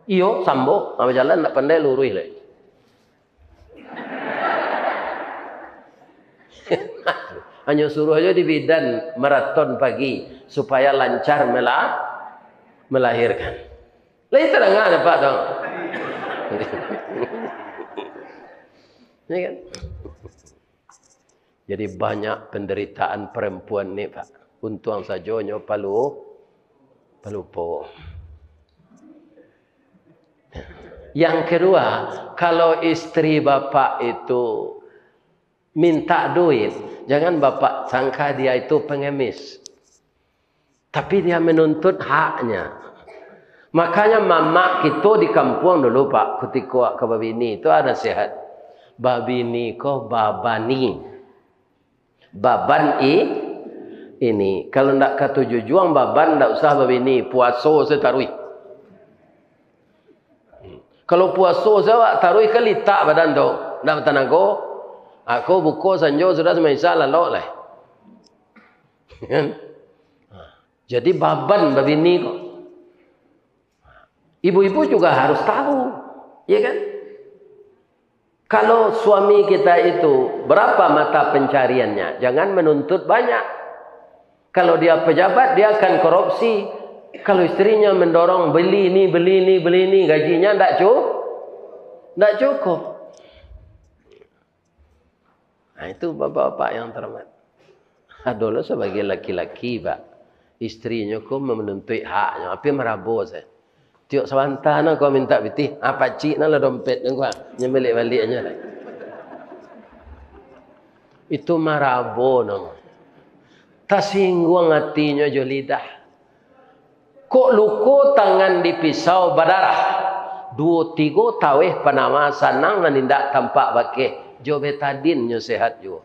Iyo sambok, apa jalan nak pandai lurus lagi. Hanya suruh aja di bidan maraton pagi supaya lancar melahirkan. Lain terangan Pak dong. Ini kan? Jadi banyak penderitaan perempuan ni Pak. Untung sajonyo palu po. Yang kedua, kalau istri bapak itu minta duit, jangan bapak sangka dia itu pengemis. Tapi dia menuntut haknya. Makanya mama kita di kampung dulu Pak, ketika ke babini itu ada sehat. Babini ko babani. Baban ini. Kalau ndak ketujuh juang baban ndak usah babini, puaso setarui. Kalau puaso saya tarui kelita badan tu. Ndak tanago. Aku buku sanjo sudah semasa lalu lah. Jadi baban babini kok. Ibu-ibu juga harus tahu, ya kan? Kalau suami kita itu berapa mata pencariannya, jangan menuntut banyak. Kalau dia pejabat, dia akan korupsi. Kalau istrinya mendorong beli ini, gajinya tidak cukup. Nah itu bapak-bapak yang terhormat. Dulu sebagai laki-laki Pak, istrinya kok menuntut haknya, tapi merabu saya. Tiok sawantana kau minta biti, apa cik nala dompet gua nyembelih baliknya lah. Itu marabu nang. Tasingguang hatinya jo lidah. Kok luko tangan di pisau berdarah. 2-3 taweh panama sanang nanindak tampak bakeh. Jo betadin nyo sehat jo.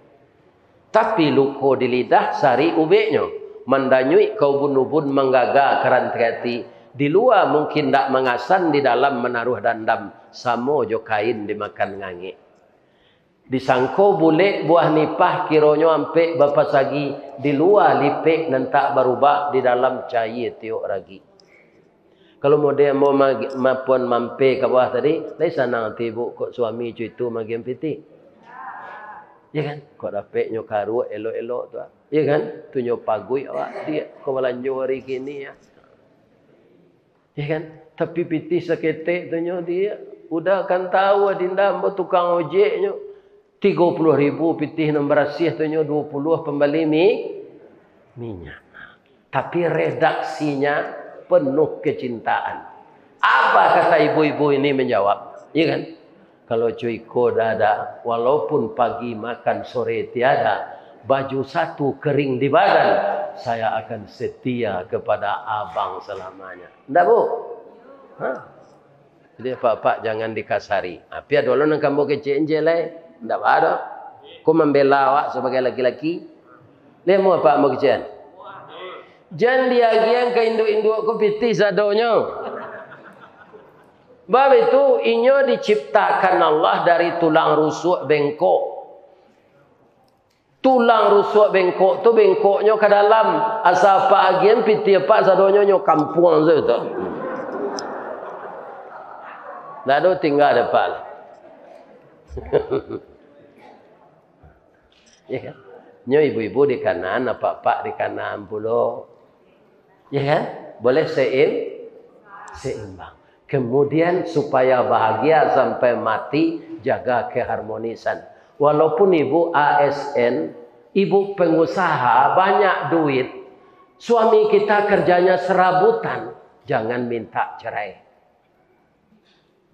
Tapi luko di lidah sari ubeknya. Mandanyui kau bunubun menggaga kerantikati. Di luar mungkin tak mengasan, di dalam menaruh dandam. Samo jo kain dimakan ngangi. Disangko boleh buah nipah kironyo ampe bapa sagi. Di luar lipek dan tak berubah, di dalam cair tiok ragi. Kalau model mau mapun mampe ke bawah tadi, lai sanang tibu kok suami itu magem piti. Ya kan? Kok dapet nyo karu elok-elok tu. Ya kan? Tu nyo pagui awak dia ko balanjo hari kini ya. Ya kan? Tapi piti seketek tu nyo dia udah kan tahu adinda mbok tukang ojek nyo 30.000 pitih nombor rasih tu nyo 20 pembeli minyak. Tapi redaksinya penuh kecintaan. Apa kata ibu-ibu ini menjawab? Ya kan? Kalau cuiko dada, walaupun pagi makan sore tiada, baju satu kering di badan, saya akan setia kepada abang selamanya. Enggak Bu? Hah? Jadi pak jangan dikasari. Tapi dulu nang kamu kecil-kecil enggak ada. Kau membela awak sebagai laki-laki. Lemu apa mau kecil? Jangan diagian ke induk-induk ku piti sadonyo. Bab itu inyo diciptakan Allah dari tulang rusuk bengkok. Tulang rusuk bengkok tu bengkoknya ke dalam. Asal pagian piti apa sadonyo nyo kampung tu. Lalu tinggal depan. Ya kan? Nyo ibu-ibu di kanan, apa-apa di kanan pula. Ya kan? Boleh seimbang. Kemudian supaya bahagia sampai mati, jaga keharmonisan. Walaupun ibu ASN, ibu pengusaha, banyak duit. Suami kita kerjanya serabutan. Jangan minta cerai.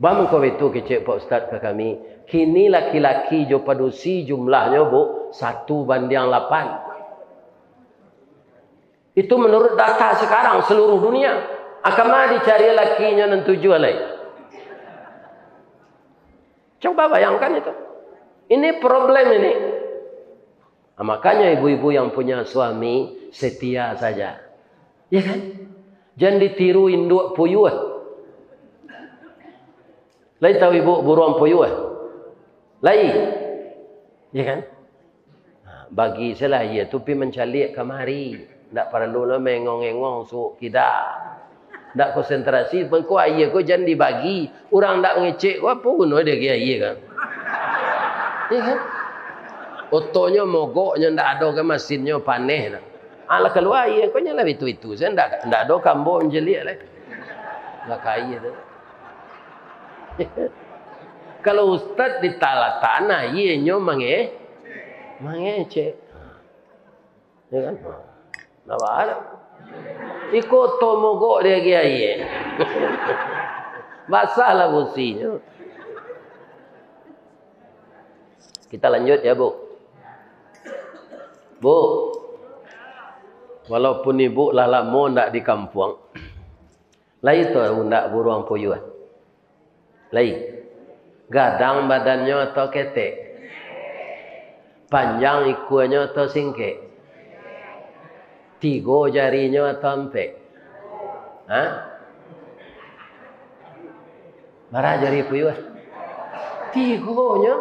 Bang kau itu kecil Pak Ustaz ke kami. Kini laki-laki jo padusi jumlahnya Bu 1:8. Itu menurut data sekarang seluruh dunia. Akamah dicari lakinya dan tujuan lain. Coba bayangkan itu. Ini problem ini. Nah, makanya ibu-ibu yang punya suami setia saja. Ya kan? Jangan ditiru induk puyuh. Lain tahu ibu buruan puyuh. Lain. Ya kan? Nah, Bagi saya lah ia tu pi mencalik kemari. Tak perlu lah mengong-engong suuk kita. Tak konsentrasi pun ko ia ko jangan dibagi. Orang tak ngecek ko apa pun dia kira ia kan. Ya kan? Otonya mogoknya tak ada ke mesinnya paneh dah. Alah keluar ia ko nyala itu. Saya tak ada kambo menjelik lah. Tak kaya tu. Kalau ustaz ditala tanah ianya mengecek. Ya kan? Nak ada. Ikut to mogok dia kira ia. Basahlah businya. Kita lanjut ya, Bu. Bu. Walaupun ibu lah lama ndak di kampung. Lai tu ndak buruang puyuh. Lai. Gadang badannya atau ketek. Panjang ikuannya atau singkek. 3 jarinya atau 4. Hah? Berapa jari puyuh? 3-nya.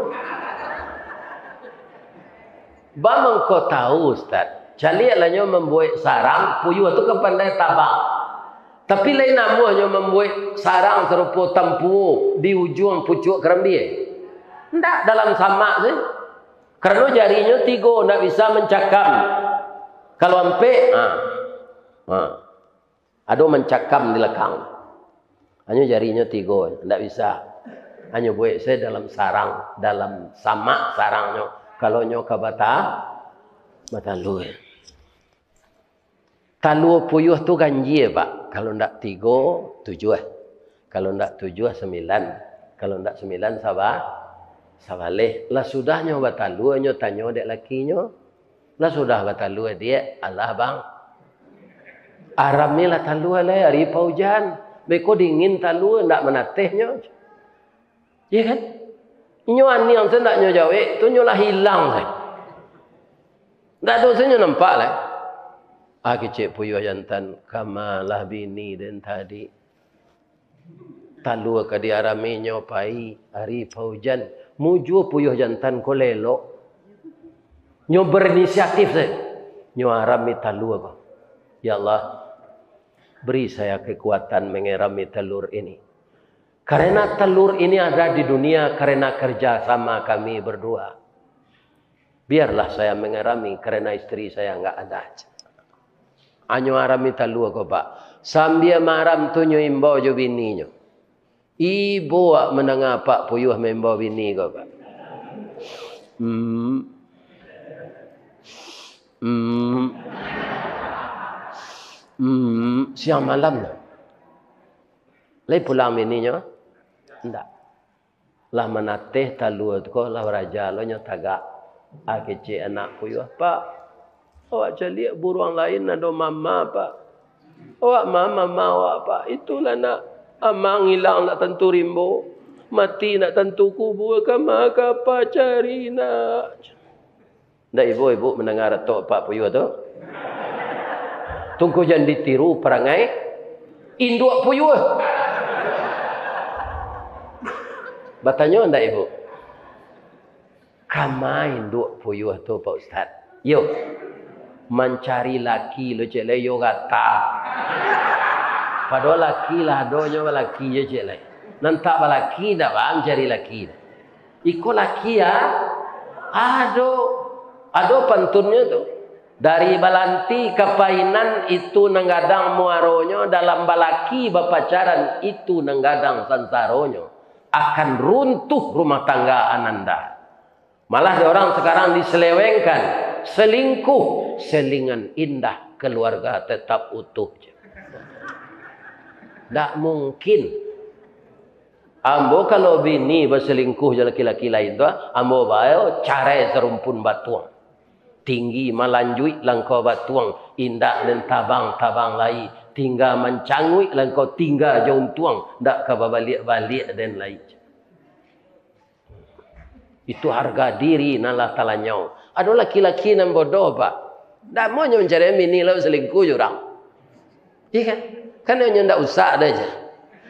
Bamang kau tahu Ustaz. Calialannya membuat sarang, puyuh tu kan pandai tabang. Tapi lain namanya membuat sarang serupa tempu di ujung pucuk kerambi. Tidak dalam samak sih. Karena jarinya 3, tidak bisa mencakam. Kalau ampe, ada mencakam di lekang. Hanya jarinya 3, tidak bisa. Hanya buat saya dalam sarang, dalam samak sarangnya. Kalau nyoka batalu. Talu puyuh tu ganjil Pak. Kalau ndak 3, 7. Kalau ndak 7, 9. Kalau ndak 9 sabaleh. Lah sudahnya batalu nyo tanyo dek lakinya. Lah sudah batalu dia, Allah bang. Aram ni lah talu lah hari paujan. Beko dingin talu ndak menatehnya. Ya kan? Nyo aniang tu ndak nyo jawe, tu nyo lah hilang kan. Ndak ada senyo nampak lah. Kecik puyuh jantan kamalah bini dan tadi. Talu ke dia raminya pai hari paujan. Muju puyuh jantan ko lelok. Nyo berinisiatif saya. Nyo arami talu aku. Ya Allah, beri saya kekuatan mengerami telur ini. Karena telur ini ada di dunia karena kerja sama kami berdua. Biarlah saya mengerami karena istri saya enggak ada. Anyo arami talu aku Pak. Sambil maram tu nyo imbau jo bini nyo. Ibu wak mendengar Pak puyuh membau bini ko Pak. Siang malam lah. Lai pulang bininya? Tidak. Lah menateh talu tu ko lah raja lo nya tagak. Kecik anak puyuh Pak. Awak calik buruang lain ada mama Pak. Awak mama awak Pak. Itulah nak amang hilang nak tentu rimbo. Mati nak tentu kubur kama apa cari nak. Ndak ibu mendengar tok Pak puyuh tu. Tunggu jangan ditiru perangai induk puyuh. Bertanya ndak ibu? Kama induk puyuh tu Pak Ustaz. Yo. Mencari laki lo cek le yo kata. Padahal laki lah donya laki je cek le. Nantak balaki dak bang cari laki. Iko laki ya. Ado pantunnya tu. Dari balanti ke painan itu nenggadang muaronyo dalam balaki bapacaran itu nenggadang sansaronyo akan runtuh rumah tangga ananda. Malah di orang sekarang diselewengkan selingkuh, selingan indah keluarga tetap utuh. Tak mungkin. Ambo kalau bini berselingkuh je laki-laki lain tu, ambo bayo carai serumpun batuang. Tinggi melanjui langkau batuang, indah dan tabang-tabang lai. Tinggal mencangui langkau tinggal jauh tuang, dak kaba balik-balik dan lain. Itu harga diri nalah talanyau. Ada laki-laki yang bodoh Pak. Tak mau mencari bini lalu selingkuh jurang. Iya kan? Kan hanya ndak usah ada aja.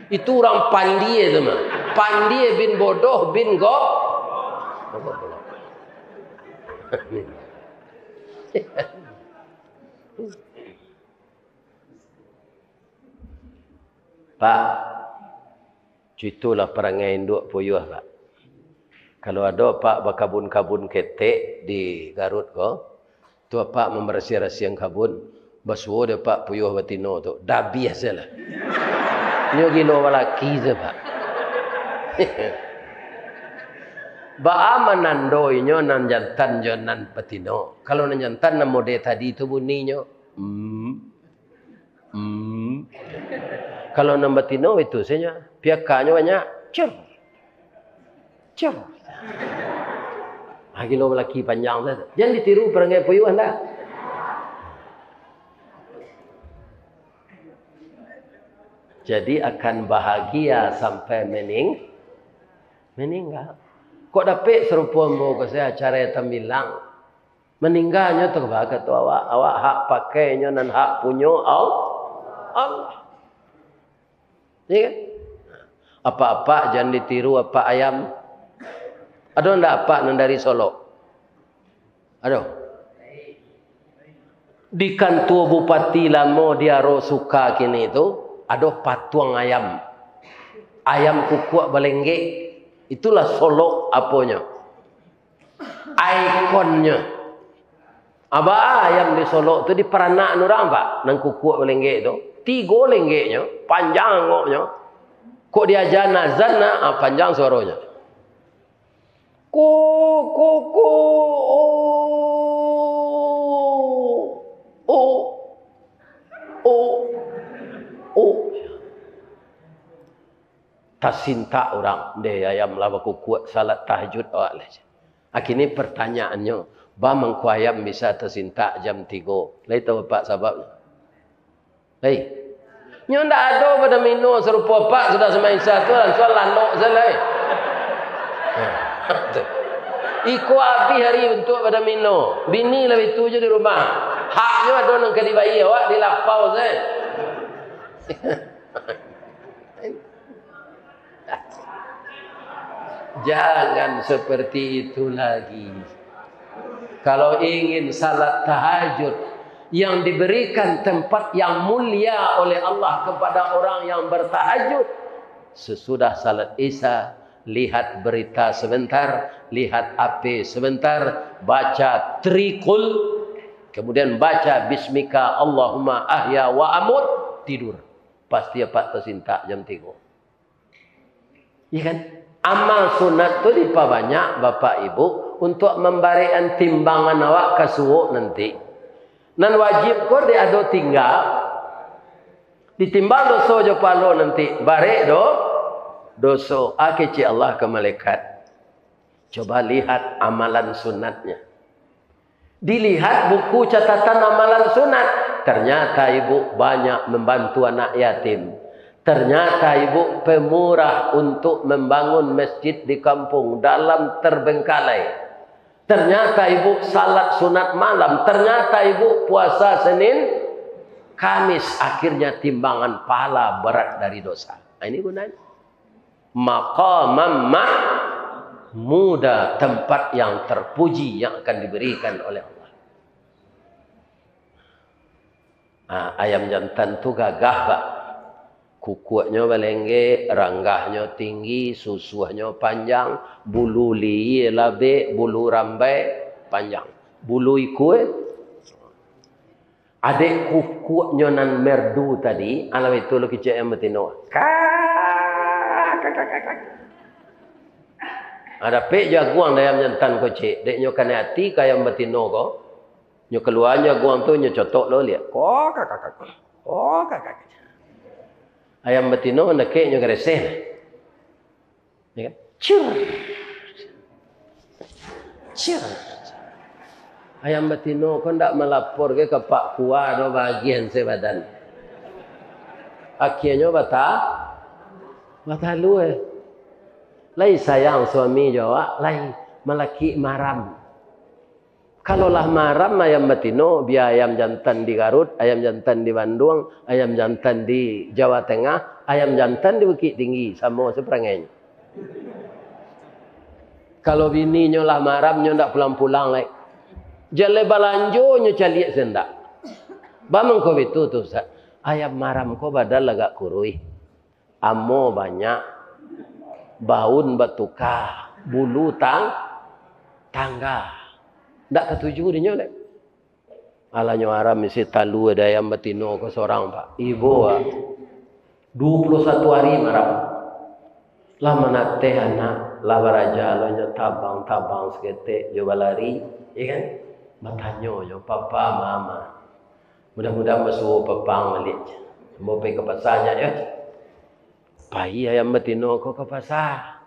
Itu orang pandai tu mah. Pandai bin bodoh bin Pak, itulah perangai induk puyuh, Pak. Kalau ada Pak berkabun-kabun ketek di Garut ko, tu Pak membersih-bersih kabun, basuh dia Pak puyuh batino tu, dah biasalah. Nyo gilo laki je, Pak. Ba manandoi nyo nan jantan jo nan patino. Kalau nan jantan nan mode tadi tu bunyinya Kalau nan batino itu senya piakanya banyak cur. Cur. Gilo laki panjang tu. Jangan ditiru perangai puyuh anda. Jadi akan bahagia sampai meninggal. Kok dapat serupa mo ke saya acara yang bilang meninggalnya tu bahagia tu awak hak pakainya dan hak punyo Allah. Ya kan? Apa-apa jangan ditiru apa ayam. Ada ndak apa nan dari Solo? Ada. Di kantor Bupati lama dia suka kini itu ada patuang ayam. Ayam kukuak balengge. Itulah Solo apanya. Ikonnya. Aba ayam di Solo tu diperanak orang Pak. Nang kukuak balengge itu. 3 lenggenya, panjang ngoknya. Kok dia janazan panjang suaranya. Ko. Tasinta orang dia ayam lava kuat salat tahajud awak lah. Akhirnya pertanyaannya, ba mangku ayam bisa tersinta jam 3. Lai tahu Pak sebabnya? Hei. Nyo ndak ada pada mino serupa Pak sudah semain satu langsung lanok selai. Iku abi hari untuk pada mino. Bini lebih tujuh di rumah. Haknya ada nang kadi bayi awak dilapau saya. Jangan seperti itu lagi. Kalau ingin salat tahajud yang diberikan tempat yang mulia oleh Allah kepada orang yang bertahajud, sesudah salat Isya, lihat berita sebentar, lihat HP sebentar, baca trikul, kemudian baca bismika Allahumma ahya wa amut, tidur. Pasti Pak tersinta jam 3. Iya kan? Amal sunat tu diperbanyak Bapak Ibu untuk memberikan timbangan awak ke suuk nanti. Nan wajib kau dia ada tinggal ditimbang dosa jo palo nanti. Barek dosa akeci Allah ke malaikat. Coba lihat amalan sunatnya. Dilihat buku catatan amalan sunat. Ternyata ibu banyak membantu anak yatim. Ternyata ibu pemurah untuk membangun masjid di kampung dalam terbengkalai. Ternyata ibu salat sunat malam. Ternyata ibu puasa Senin, Kamis. Akhirnya timbangan pahala berat dari dosa. Ini gunanya. Maqamam mahmuda, tempat yang terpuji yang akan diberikan oleh Allah. Ayam jantan tu gagah Pak. Kukuaknya balengge, ranggahnya tinggi, susuhnya panjang, bulu liye labe, bulu rambai panjang. Bulu ikut. Adik kukuaknya nan merdu tadi, alam itu lo kicik yang betino. Ada pek jaguang ayam jantan kocik, deknya kan hati kaya betino ko. Nyo keluarnya jaguang tu nyo cotok lo lihat. Kakak. Ayam betino nekeknya gereseh. Ya kan? Cur. Ayam betino kau ndak melapor ke Pak Kuah do bagian sebadan. Akhirnya batalu Lai sayang suami Jawa, lai melaki maram. Kalaulah maram ayam betino, biar ayam jantan di Garut, ayam jantan di Bandung, ayam jantan di Jawa Tengah, ayam jantan di Bukit Tinggi, sama seperangainya. Kalau bininya lah maram, nyo ndak pulang-pulang lagi. Jale balanjo nyo caliak sendak. Bamang ko itu tu Ustaz. Ayam maram ko badal agak kurui. Amo banyak. Baun batuka. Bulu tangga. Ndak ketujuh dia nyolek. Alanyo aram misi talu ada ayam betino ko seorang Pak. Ibu 21 hari maram. Lama nak teh anak. Lama raja alonyo tabang seketik. Coba lari. Ya kan? Bertanya yo papa mama. Mudah-mudahan masuk pepang balik. Mau pergi ke pasarnya ya. Pai ayam betino ko ke pasar.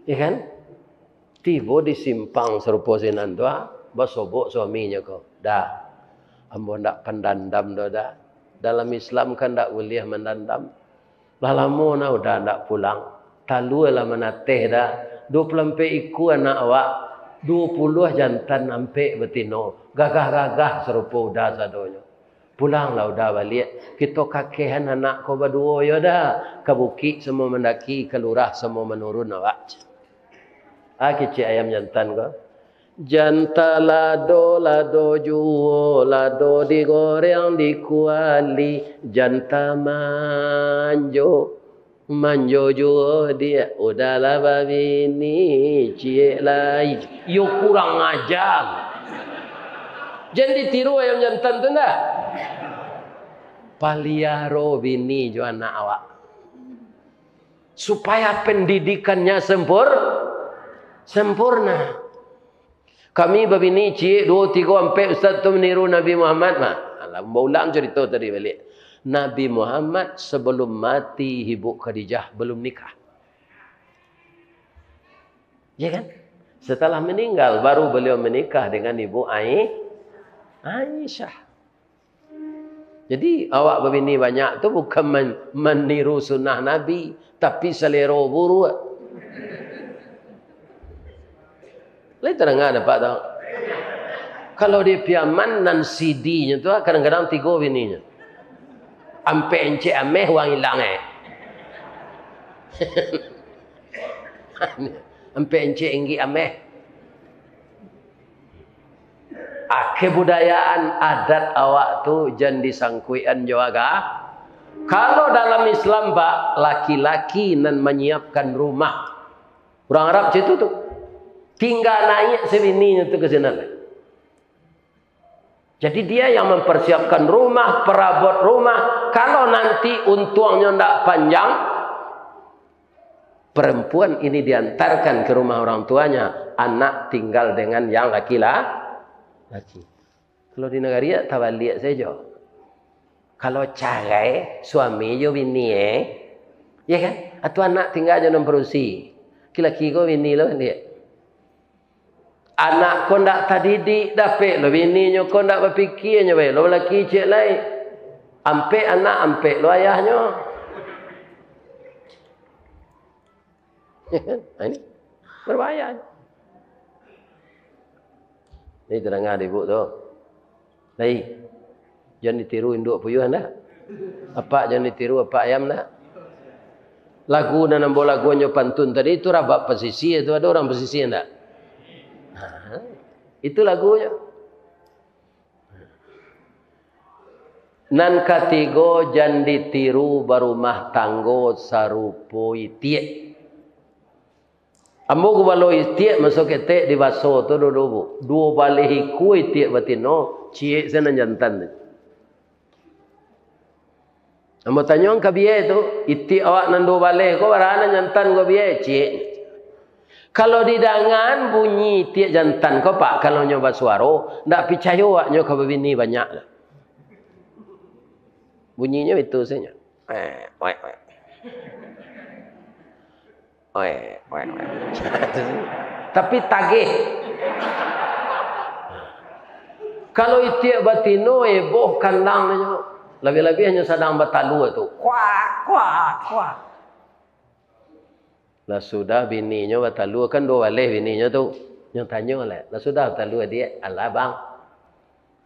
Ya kan? Tiba di simpang serupa sinan tua. Basobok suaminya ko. Dah. Ambo ndak pendandam dah. Dalam Islam kan ndak boleh mendandam. Lalamu na udah ndak pulang. Talu lah menateh dah. 24 iku anak awak. 20 jantan ampe betino. Gagah-gagah serupa udah sadonyo. Pulanglah udah balik. Kita kakehan anak ko berdua ya dah. Ke bukit semua mendaki. Ke lurah semua menurun awak. Kecik ayam jantan ko. Janta lado juo. Lado digoreng dikuali. Janta manjo juo dia. Udahlah babi ni. Cie lai. Yo kurang ajar. Jangan ditiru ayam jantan tu ndak. Paliaro bini jo anak awak. Supaya pendidikannya sempurna. Kami babini cik 2, 3 sampai ustaz tu meniru Nabi Muhammad mah. Alah ulang cerita tadi balik. Nabi Muhammad sebelum mati Ibu Khadijah belum nikah. Ya kan? Setelah meninggal baru beliau menikah dengan Ibu Aisyah. Jadi awak begini banyak tu bukan meniru sunnah Nabi, tapi selera buru. Lain terang dapat tahu. Kalau dia piaman dan CD-nya tu kadang-kadang 3 bininya. Ampe encik ameh wang hilang Ampe encik inggi ameh. Kebudayaan adat awak tu jangan disangkuian juga. Kalau dalam Islam Pak, laki-laki nan menyiapkan rumah. Orang Arab situ tu. Tinggal naik sebininya tu ke sana. Jadi dia yang mempersiapkan rumah, perabot rumah. Kalau nanti untungnya tidak panjang, perempuan ini diantarkan ke rumah orang tuanya. Anak tinggal dengan yang laki-laki. Kalau di negara tak balik saja. Kalau carai suami jo bini ya kan? Atau anak tinggal je memperusi. Laki-laki ko bini lo dia. Anak ko ndak tadidik dapat lo bini nyo ko ndak berfikirnya bae lo laki cik lain. Ampe anak ampe lo ayahnya. Ya kan? Ini berbahaya. Ini terangkan ibu tu. Lai, jangan ditiru induk puyuh anda. Apa jangan ditiru apa ayam dah. Lagu dan nampak lagunya pantun tadi itu rabak pesisi itu ada orang pesisi anda. Itu lagunya. Nan katigo jangan ditiru barumah tanggo sarupo itie. Ambo gubalo istiak masuk ketek di baso tu dulu. 2 balik ku istiak batino cie sana jantan. Ambo tanyong ka biye tu istiak awak nan 2 balik ko barana jantan ko biye cie. Kalau di dangan bunyi istiak jantan ko Pak kalau nyoba suaro ndak percaya awak nyo ka bini banyak. Bunyinya itu saja. Tapi tagih. Kalau itiak batino boh kandangnya. Lebih-lebih hanya sedang batalu tu. Kuak. Lah sudah bininya batalu kan 2 waleh bininya tu. Yang tanya lah. Lah sudah batalu dia. Alah bang.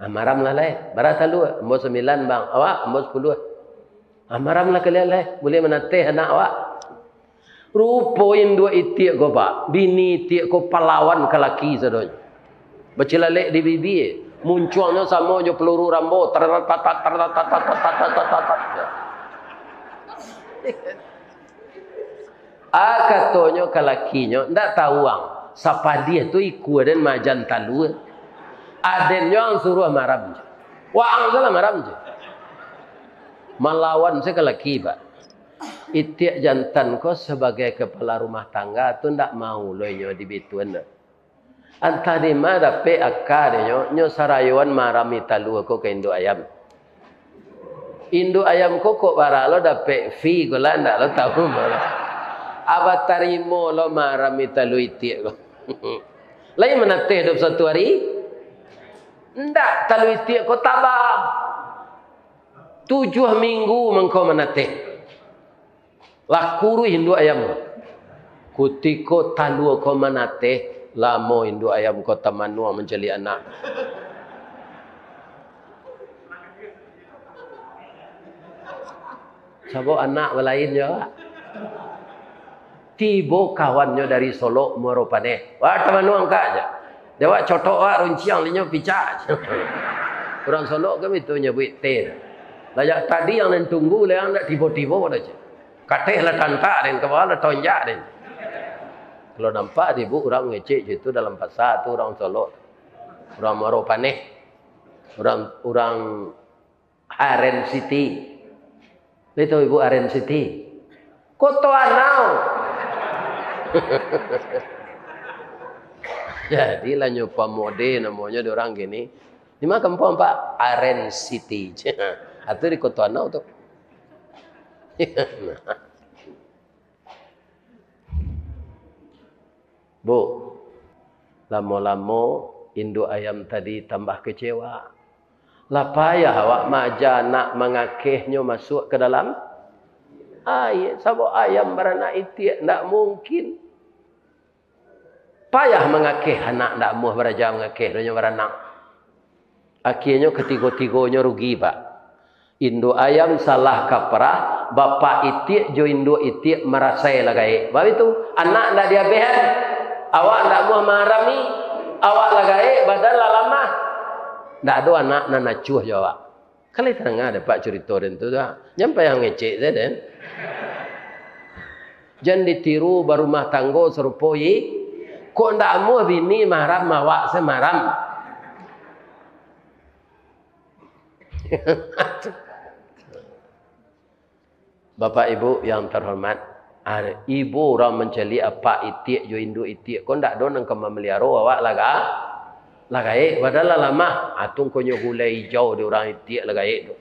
Amaram lah leh. Baratalu. Ambo 9 bang. Awak ambo 10. Amaram lah kalian leh. Boleh menatih anak awak. Rupoin 2 itiak ko Pak. Bini itiak ko pahlawan ke laki sadonya. Bercelalek di bibi. Munculnya sama je peluru Rambo. Katanya ke lakinya, ndak tahu ang. Siapa dia tu ikut dan majan talu. Adennya ang suruh maram je. Wah ang salah maram je. Melawan saya ke laki pak. Itiak jantan ko sebagai kepala rumah tangga tu ndak mau loinyo dibituan. Antadi mana pe akarnya nyo sarayuan marami talu ko ke induk ayam. Induk ayam ko kok baralo dape fee ko lah ndak lo tahu malah. Aba tarimo lo marami talu itiak ko. Lain mana teh hidup satu hari? Ndak talu itiak ko tabah. 7 minggu mengkau menateh. Lakuru hindu ayam. Kutiko talu ko menateh. Lamo hindu ayam ko tamanua menceli anak. Sabo anak lain ya. Tibo kawannya dari Solo Moropane. Wah tamanua angka aja. Dewa cotok wah runciang linyo picak. Orang Solo kami tu nyebut teh. Layak tadi yang tunggu yang nak tiba-tiba aja. Kateh lah tantak dan kepala tonjak dan. Kalau nampak ibu orang ngecek itu dalam pasar tu orang Solo, orang Moropane, orang Aren City. Itu ibu Aren City. Koto Anau. Jadi lah nyoba mode namanya di orang gini. Di mana kampung Pak? Aren City. Atau di Koto Anau tu. Bu, lama-lama induk ayam tadi tambah kecewa. Lah payah awak maja nak mengakehnya masuk ke dalam air. Sebab ayam beranak itiak tak mungkin. Payah mengakeh anak tak muh beraja mengakeh dia beranak. Akhirnya ketiga-tiganya rugi pak. Induk ayam salah kaprah, bapa itiak jo induk itiak merasai lagai. Sebab itu anak tak dia behan. Awak tak muh marami, awak lagai badan lama. Tak ada anak nak nacuh jawab. Kali tengah ada pak cerita dan tu dah. Nyampai yang ngecek saya dan. Jangan ditiru berumah tangga serupoi. Kok tak muh bini maram awak semaram. Bapak Ibu yang terhormat, ibu orang mencari apa itiak jo induk itiak. Kau ndak don engkau memelihara awak lagai padahal lama atung kau nyogulai hijau di orang itiak lagai tu.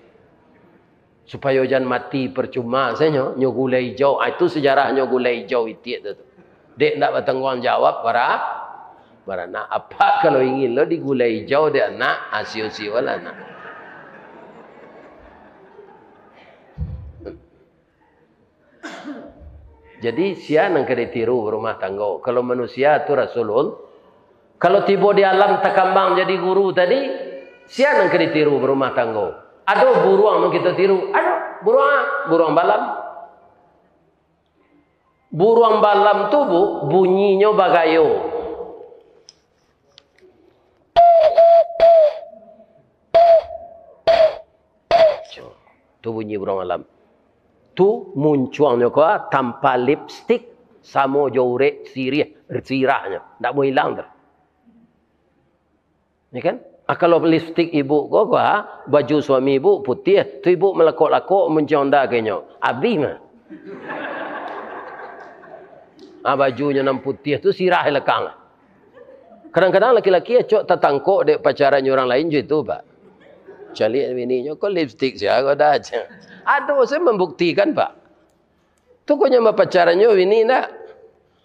Supaya jangan mati percuma saya nyogulai hijau. Itu sejarah nyogulai hijau itiak tu. Dek ndak bertanggung jawab para nak apa kalau ingin lo digulai hijau dia anak asio-sio lah anak. Jadi siapa yang kena tiru rumah tangga? Kalau manusia itu Rasulullah. Kalau tiba di alam takambang jadi guru tadi, siapa yang kena tiru rumah tangga? Ada buruang yang kita tiru. Ada buruang balam. Buruang balam tu bunyinya bagayo. Tu bunyi buruang balam. Tu munculnya kau tanpa lipstick sama jorek sirahnya, tak mau hilang dah. Ni kan? Kalau lipstick ibu kau baju suami ibu putih, tu ibu melakok-lakok menconda kayaknya. Abi mah. Bajunya nam putih tu sirah lekang. Kadang-kadang laki-laki cok tertangkok dek pacarannya orang lain je tu pak. Cari bininya kau lipstick siapa kau dah aja. Aduh, saya membuktikan pak. Tu kau nyama pacarannya bini nak.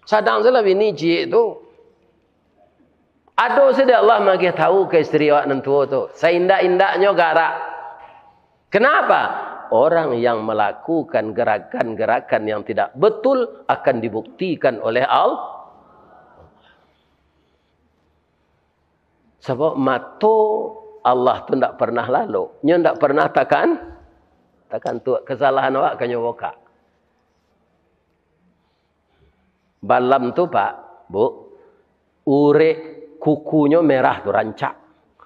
Sadang salah bini cik tu. Aduh, saya Allah magi tahu ke isteri awak nentu tu. Saya indak-indaknya garak. Kenapa? Orang yang melakukan gerakan-gerakan yang tidak betul akan dibuktikan oleh Allah. Sebab mata Allah tu tidak pernah lalu. Nya tidak pernah takkan tu kesalahan awak akan nyowoka. Balam tu pak, bu, urek Kukunya merah tu rancak.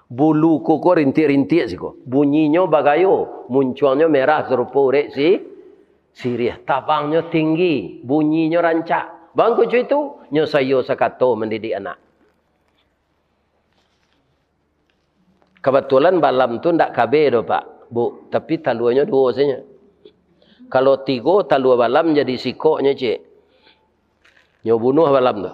Bulu kuku rintik-rintik siko. Bunyinya bagayo. Munculnya merah serupa urek sirih. Tabangnya tinggi. Bunyinya rancak. Bang kucu itu. Nyo sayo sakato mendidik anak. Kebetulan balam tu ndak kabe do pak. Bu. Tapi taluanya dua saja. Kalau tiga talua balam jadi sikoknya cik. Nyo bunuh balam tu.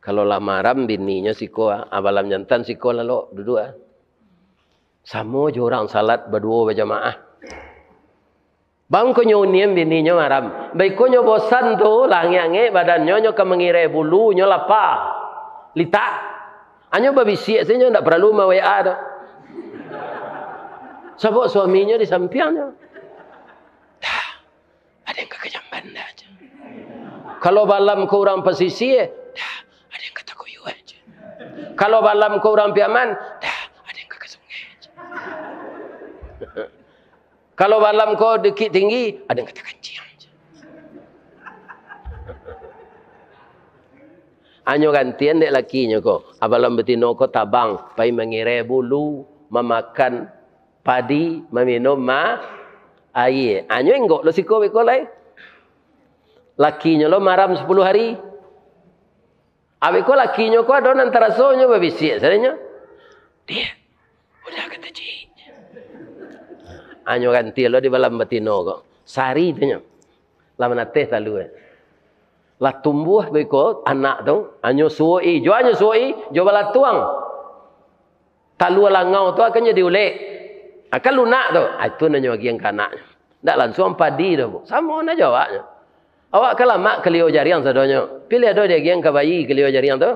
Kalau lah maram bininya siko, abalam jantan siko lalu duduk. Sama je orang salat berdua berjamaah. Bang ko nyoniem bininya maram. Baik ko nyo bosan tu langi-angi badannya nyo ke mengirai bulu nyo lapar. Lita. Anyo babisi saja ndak perlu ma WA tu. Sebab suaminya di sampingnya. Ada yang kekejamban dah aja. Kalau balam ko orang pesisir, ada yang kata koyo aja. Kalau balam kau orang piaman, ada yang ke sungai aja. Kalau balam kau dekit tinggi, ada yang kata kancing aja. Anyo gantian dek lakinya kau. Abalam betino kau tabang, pai mengirai bulu, memakan padi, meminum air. Anyo enggak lo siko bekolai. Lakinya lo maram 10 hari. Abi ko lakinya ko adon antara sonyo babisi sadanya. Dia udah kata cik. Anyo ganti lo di balam betino ko. Sari tanya. Lama teh talu. Lah tumbuh beko anak tu anyo suoi, jo anyo suoi, jo bala tuang. Talu langau tu akan jadi ulek. Akan lunak tu. Itu nanyo giang kanak. Ndak langsung padi tu. Sama na jawabnya. Awak kalau mak kelio jariang sadonyo. Pilih ada dia yang ke bayi kelio jariang tu.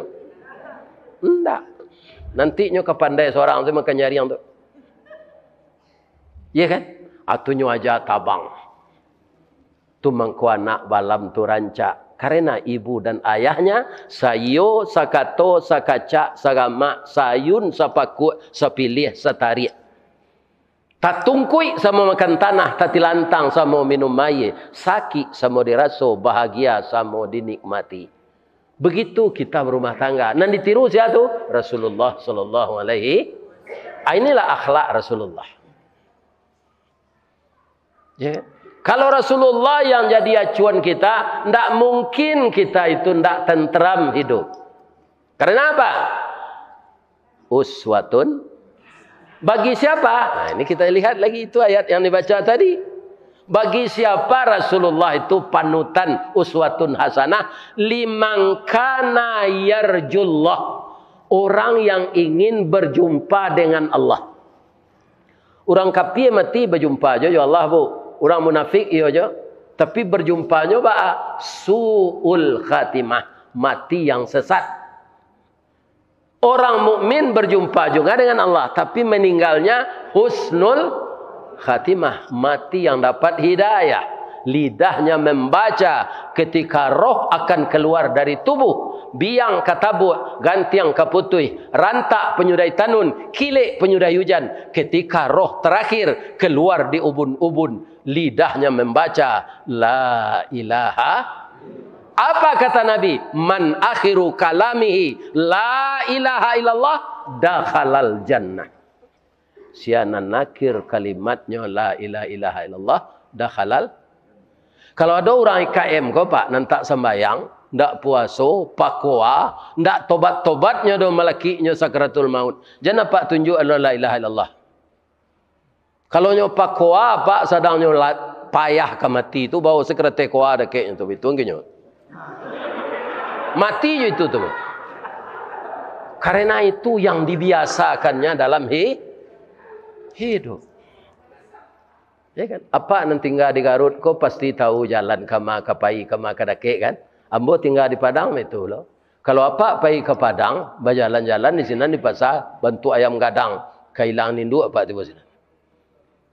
Enggak. Nantinya kepandai seorang tu makan jariang tu. Iya kan? Atunya aja tabang. Tu mangku anak balam tu rancak. Karena ibu dan ayahnya sayo, sakato, sakacak, sagama, sayun, sapaku, sapilih, satarik. Tak tungkui sama makan tanah, tak tilantang sama minum air, sakit sama diraso, bahagia sama dinikmati. Begitu kita berumah tangga. Dan ditiru siapa tu? Rasulullah sallallahu alaihi. Inilah akhlak Rasulullah. Ya. Kalau Rasulullah yang jadi acuan kita, tidak mungkin kita itu tidak tentram hidup. Karena apa? Uswatun. Bagi siapa? Nah, ini kita lihat lagi itu ayat yang dibaca tadi. Bagi siapa Rasulullah itu panutan uswatun hasanah liman kana yarjullah. Orang yang ingin berjumpa dengan Allah. Orang kafir mati berjumpa aja ya Allah bu. Orang munafik iya aja. Tapi berjumpanya ba suul khatimah, mati yang sesat. Orang mukmin berjumpa juga dengan Allah, tapi meninggalnya husnul khatimah, mati yang dapat hidayah. Lidahnya membaca ketika roh akan keluar dari tubuh. Biang katabu, gantiang kaputui, rantak penyudai tanun, kilik penyudai hujan. Ketika roh terakhir keluar di ubun-ubun, lidahnya membaca la ilaha. Apa kata Nabi? Man akhiru kalamihi la ilaha illallah dakhalal jannah. Siana nakir kalimatnya la ilaha illallah dakhalal. Kalau ada orang IKM kau pak nantak sembayang, ndak puaso, pakwa, ndak tobat-tobatnya do malakinya sakratul maut. Jangan pak tunjuk la ilaha illallah. Kalau nyo pakwa pak sedang nyo payah ke mati tu bawa sekretek kwa ada keknya tu bitung kenyo. Mati je itu tu. Karena itu yang dibiasakannya dalam hidup. Ya kan? Apa nanti tinggal di Garut kau pasti tahu jalan kama kapai kama kadake kan? Ambo tinggal di Padang itu loh. Kalau apa pai ke Padang, berjalan-jalan di sini di pasar bantu ayam gadang, kailang nindu apa di sini.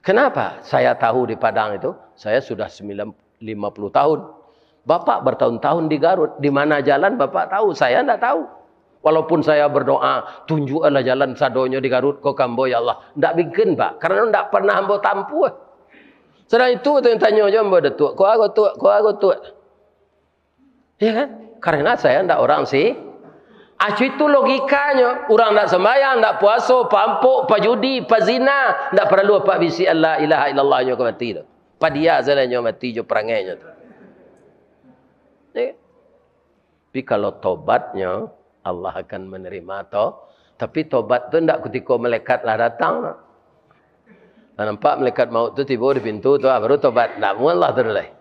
Kenapa? Saya tahu di Padang itu, saya sudah 50 tahun. Bapak bertahun-tahun di Garut. Di mana jalan Bapak tahu, saya tidak tahu. Walaupun saya berdoa, tunjukkanlah jalan sadonya di Garut, kau kambo ya Allah. Tidak bikin Pak, karena tidak pernah ambo tampu. Sedang itu yang tanya aja ambo datuk, kau aku tua. Ya kan? Karena saya tidak orang sih. Itu logikanya. Orang nak sembahyang, nak puasa, pampuk, pajudi, pazina, tak perlu apa bisi Allah ilaha illallah nyo ke mati tu. Padia salahnya mati jo perangainya tu. Tapi kalau tobatnya Allah akan menerima to. Tapi tobat tu tak ketika malaikat lah datang. Nampak malaikat maut tu tiba di pintu tu baru tobat. Namun Allah tu mulai.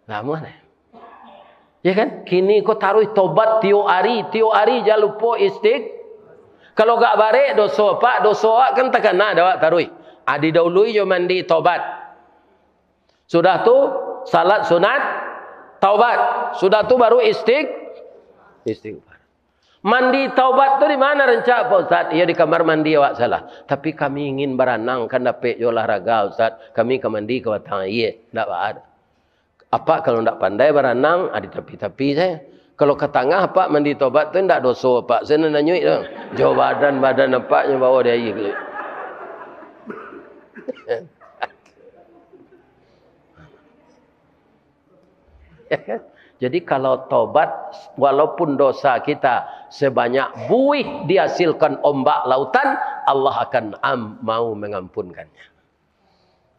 Namun ya kan? Kini kau taruh tobat tiap hari jangan lupa Kalau gak barek dosa pak, dosa kan takkan ada awak taruh. Adi dahului jo mandi tobat. Sudah tu salat sunat taubat. Sudah tu baru istighfar. Mandi taubat tu di mana rencana Pak Ustaz? Ia di kamar mandi awak salah. Tapi kami ingin berenang kan dapat olahraga Ustaz. Kami ke mandi ke batang air. Tak ada. Apa kalau tak pandai berenang, ada tepi-tepi saya. Kalau ke tengah apa mandi taubat tu tak dosa apa. Saya nak nanya tu. Jauh badan apa yang bawa dia air. Ya kan? Jadi kalau tobat, walaupun dosa kita sebanyak buih dihasilkan ombak lautan, Allah akan mau mengampunkannya.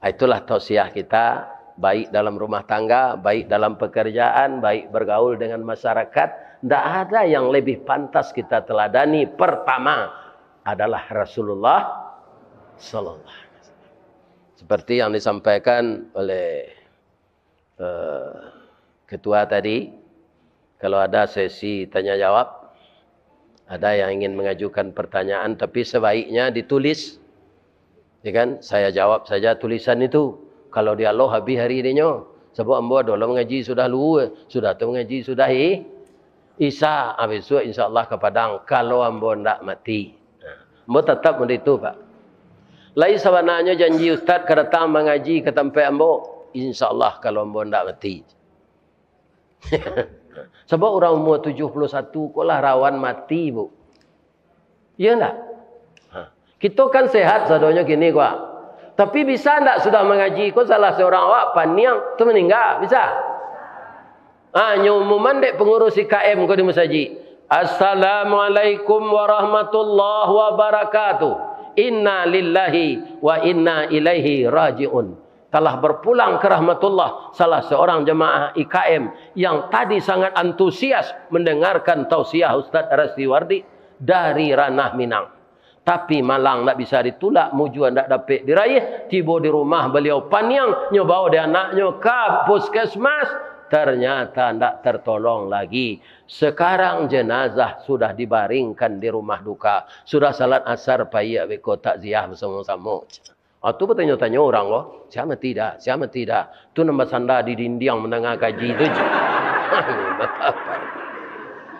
Itulah tausiah kita, baik dalam rumah tangga, baik dalam pekerjaan, baik bergaul dengan masyarakat. Tidak ada yang lebih pantas kita teladani. Pertama adalah Rasulullah Sallallahu Alaihi Wasallam. Seperti yang disampaikan oleh ketua tadi, kalau ada sesi tanya jawab, ada yang ingin mengajukan pertanyaan, tapi sebaiknya ditulis, ya kan? Saya jawab saja tulisan itu. Kalau dialog habis hari ini nyo, sebab ambo dulu mengaji sudah luar, sudah tu mengaji sudah Isa, habis itu insya-Allah ke Padang. Kalau ambo ndak mati, ambo tetap begitu pak. Lain sebenarnya janji ustaz ke datang mengaji ke tempat ambo, insya-Allah kalau ambo ndak mati. Sebab orang umur 71 kok lah rawan mati bu. Ya enggak? Kita kan sehat sadonya gini kok. Tapi bisa enggak sudah mengaji kok salah seorang awak paniang tu meninggal, bisa? Nyumuman dek pengurus IKM kau di masjid. Assalamualaikum warahmatullahi wabarakatuh. Inna lillahi wa inna ilaihi raji'un. Telah berpulang ke rahmatullah salah seorang jemaah IKM yang tadi sangat antusias mendengarkan tausiah Ustaz Rasdiwardi dari ranah Minang. Tapi malang tak bisa ditulak, mujuan tak dapat diraih. Tiba di rumah beliau paniang, nyobawa dia anaknya ke puskesmas. Ternyata tak tertolong lagi. Sekarang jenazah sudah dibaringkan di rumah duka. Sudah salat asar payah beko takziah bersama-sama. Tu bertanya-tanya orang loh, siapa tidak? Tu nombor sanda di dinding menengah kaji itu.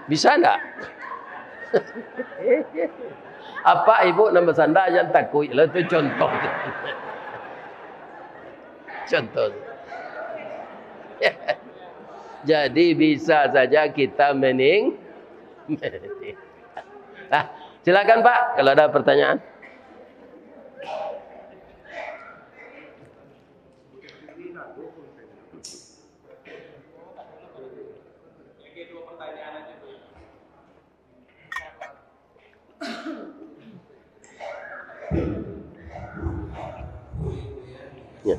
Bisa enggak? Apa ibu nombor sanda yang takut? Itu contoh. Contoh. Jadi bisa saja kita silakan Pak, kalau ada pertanyaan. Ya.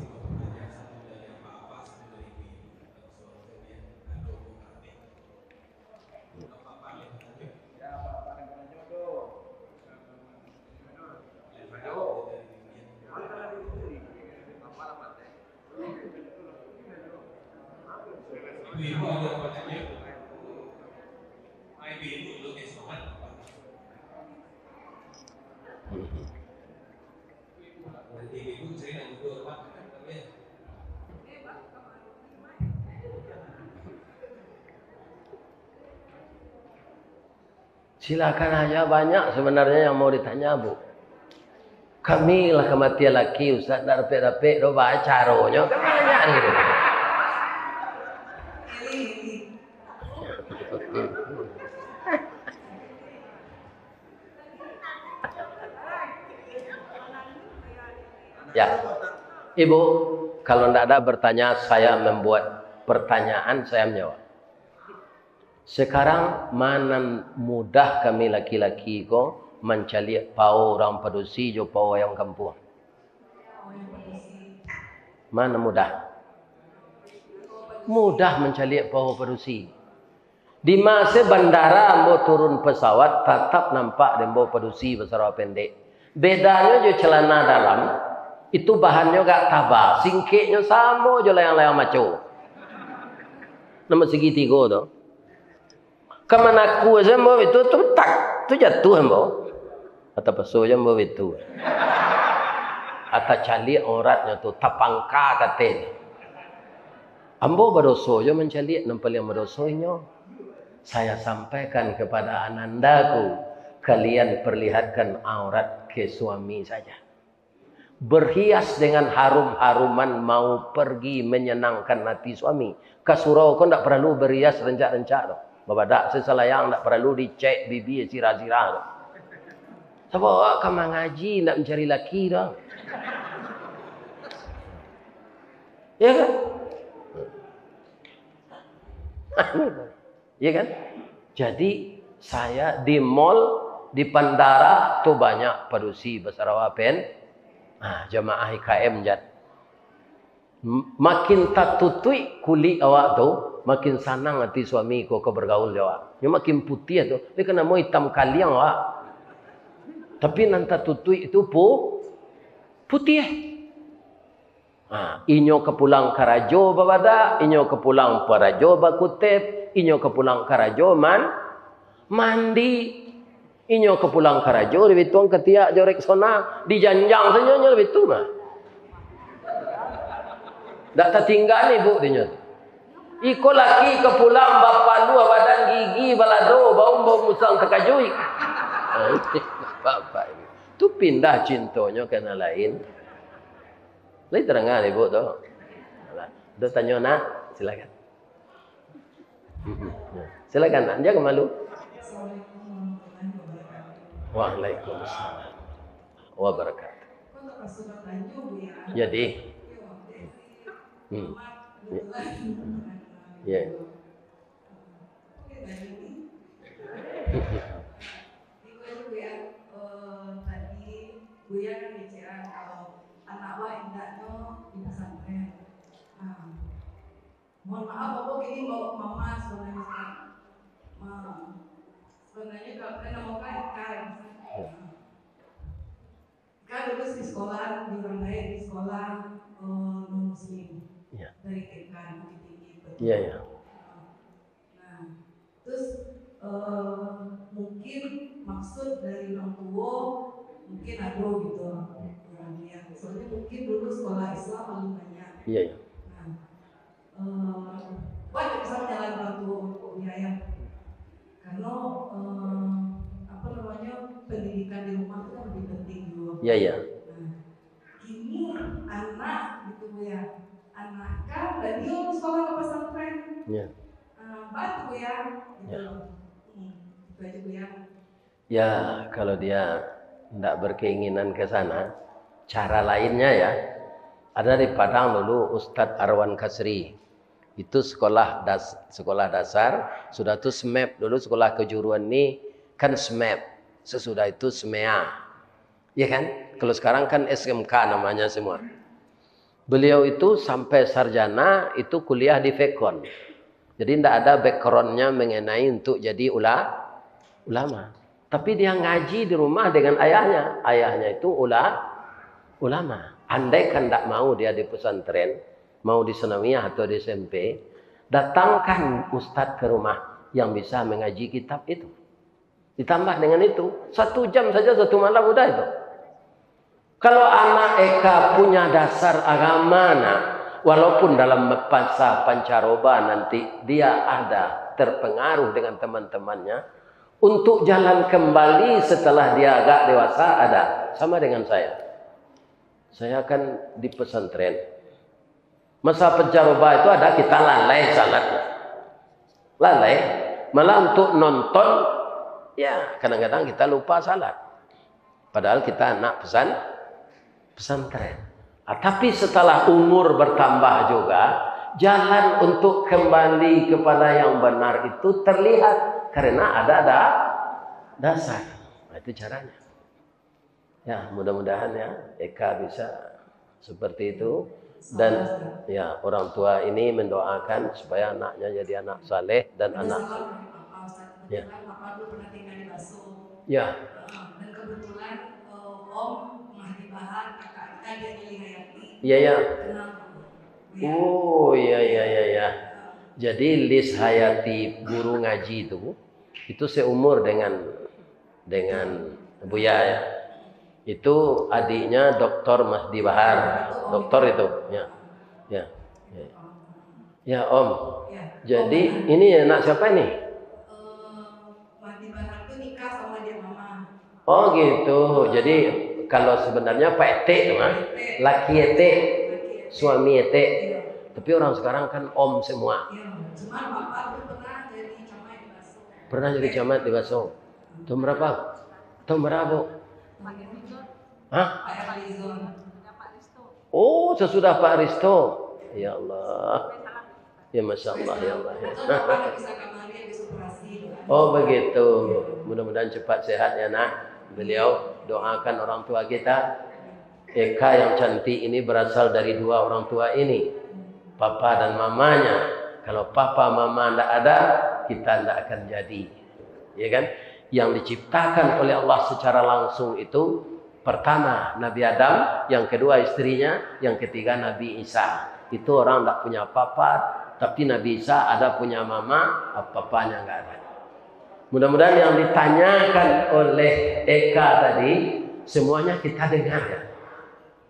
Ibu ada pertanyaan? Ibu dulu kesokan. Nanti ibu cerita itu apa? Silakan aja, banyak sebenarnya yang mau ditanya bu. Kami lah kematian laki Ustaz dah repek-repek do baca caronya kan banyak gitu. Ya, Ibu, kalau tidak ada bertanya, saya membuat pertanyaan, saya menjawab. Sekarang mana mudah kami laki-laki ko mencari pau orang padusi jo pau yang kampung. Mana mudah? Mudah mencari pau padusi. Di masa bandara mau turun pesawat tetap nampak dembo padusi besar pendek. Bedanya jo celana dalam itu bahannya gak tabah, singkeknya sama jo layang-layang maco. Nama segitiga tu. Kemana aku aja mau itu tu tak tu jatuh ambo. Atau peso aja mau itu. Atau cali auratnya tu tapangka katen. Ambo berdosa aja mencali nampak yang berdosonya. Saya sampaikan kepada anandaku, kalian perlihatkan aurat ke suami saja. Berhias dengan harum-haruman mau pergi menyenangkan hati suami. Ke surau kau tak perlu berhias rencak-rencak. Bapak seselayang tak perlu dicek bibi sirah-sirah. Sebab kamu ngaji nak mencari laki dah. Ya kan? Ya kan? Jadi saya di mall, di bandara tu banyak padusi besar wapen. Jamaah IKM jad. Makin tak tutui kulit awak tu, makin senang hati suami ko bergaul awak. Yang makin putih tu, dia kena mau hitam kaliang awak. Tapi nanti tutui itu putih. Inyo kepulang karajo babada, inyo kepulang parajo bakutep, inyo kepulang karajo mandi. Inyo kepulang karajo lebih tuang ketiak jorek sona dijanjang saja lebih tu mah. Tak tertinggal ibu dia. Iko laki kepulang bapa lu badan gigi balado bau musang terkajui. Bapak ini. Tu pindah cintanya kena lain. Lain terangan ibu tu. Dia tanya nak, silakan. Silakan nak, jangan malu. Waalaikumsalam wabarakatuh. Jadi, ya. Tadi Buya kan bicara kalau anak wa indahnya di pesantren. Mohon maaf Bapak ini bawa mama sebenarnya. Sebenarnya kalau kena mau kan dulu di sekolah di orang lain di sekolah non muslim dari TK Bukit Tinggi. Iya. Nah, terus mungkin maksud dari orang tua mungkin ada gitu orangnya. Soalnya mungkin dulu sekolah Islam paling banyak. Iya. Nah, banyak bisa jalan orang tua biaya. Karena apa namanya pendidikan di rumah itu kan lebih penting juga. Iya. Nah, ini anak gitu ya, anak kan dan dia sekolah ke pesantren. Iya. Bantu ya. Gitu. Itu aja Bu ya. Ya, kalau dia tidak berkeinginan ke sana, cara lainnya ya. Ada di Padang dulu Ustadz Arwan Kasri. Itu sekolah dasar, sudah itu SMEP. Dulu sekolah kejuruan ini kan SMEP. Sesudah itu SMEA. Ya kan? Kalau sekarang kan SMK namanya semua. Beliau itu sampai sarjana itu kuliah di Fekon. Jadi tidak ada backgroundnya mengenai untuk jadi ulama. Tapi dia ngaji di rumah dengan ayahnya. Ayahnya itu ulama. Andai kan tidak mau dia di pesantren, mau di Sanawiyah atau di SMP, datangkan ustadz ke rumah yang bisa mengaji kitab itu. Ditambah dengan itu, 1 jam saja 1 malam udah itu. Kalau anak Eka punya dasar agama, walaupun dalam masa pancaroba nanti dia ada terpengaruh dengan teman-temannya, untuk jalan kembali setelah dia agak dewasa ada. Sama dengan saya. Saya kan di pesantren. Masa pancaroba itu ada kita lalai salatnya. Lalai. Malah untuk nonton, ya kadang-kadang kita lupa salat. Padahal kita anak pesantren. Tapi setelah umur bertambah juga, jalan untuk kembali kepada yang benar itu terlihat karena ada dasar. Nah, itu caranya. Ya, mudah-mudahan ya Eka bisa seperti itu. Dan ya orang tua ini mendoakan supaya anaknya jadi anak saleh dan anak ya. Papa dulu pernah tinggal di Baso. Ya. Dan kebetulan Om Mahdi Bahar, kakak kita dia Lili Hayati. Iya ya. Kenal. Oh iya. Jadi Lis Hayati guru ngaji itu seumur dengan Buya ya. Itu adiknya Dr. Mahdi Bahar, dokter itu, ya Om. Jadi ini anak siapa nih? Mahdi Bahar itu nikah sama dia mama. Oh gitu. Jadi kalau sebenarnya Pak Ete mah, laki Ete, suami Ete. Tapi orang sekarang kan Om semua. Cuma Bapak pernah jadi camat di Baso. Pernah jadi camat di Baso. Tahun berapa? Tahun berapa? Hah? Oh, sesudah Pak Risto. Ya Allah. Ya Masya Allah, ya Allah. Oh begitu. Mudah-mudahan cepat sehat ya nak. Beliau doakan orang tua kita. Eka yang cantik ini berasal dari dua orang tua ini. Papa dan mamanya. Kalau papa mama tidak ada, kita tidak akan jadi. Ya kan? Yang diciptakan oleh Allah secara langsung itu pertama Nabi Adam, yang kedua istrinya, yang ketiga Nabi Isa. Itu orang tidak punya papa, tapi Nabi Isa ada punya mama, papanya nggak ada. Mudah-mudahan yang ditanyakan oleh Eka tadi semuanya kita dengar ya.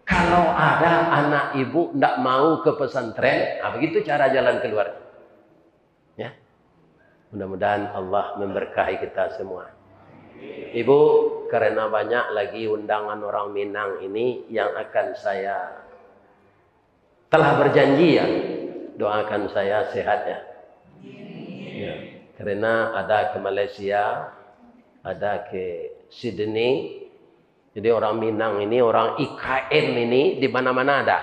Kalau ada anak ibu tidak mau ke pesantren, begitu cara jalan keluar. Ya, mudah-mudahan Allah memberkahi kita semua. Ibu, karena banyak lagi undangan orang Minang ini yang akan saya telah berjanji ya, doakan saya sehat ya. Ya. Karena ada ke Malaysia, ada ke Sydney. Jadi orang Minang ini, orang IKN ini di mana-mana ada.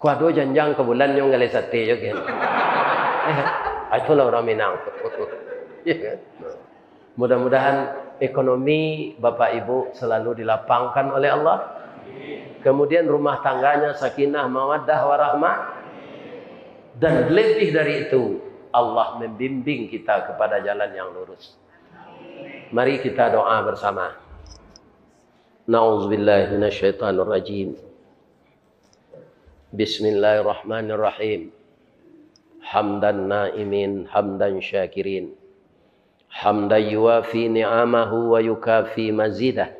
Kuado janjang ke bulan yang ngalih sate juga. Itulah orang Minang. Mudah-mudahan ekonomi Bapak Ibu selalu dilapangkan oleh Allah. Kemudian rumah tangganya sakinah, mawaddah, warahmah. Dan lebih dari itu, Allah membimbing kita kepada jalan yang lurus. Mari kita doa bersama. Na'udzubillahi minasyaitonirrajim. Bismillahirrahmanirrahim. Hamdan na'imin, hamdan syakirin. Hamdan yuwafi ni'amahu wa yukafi mazidah.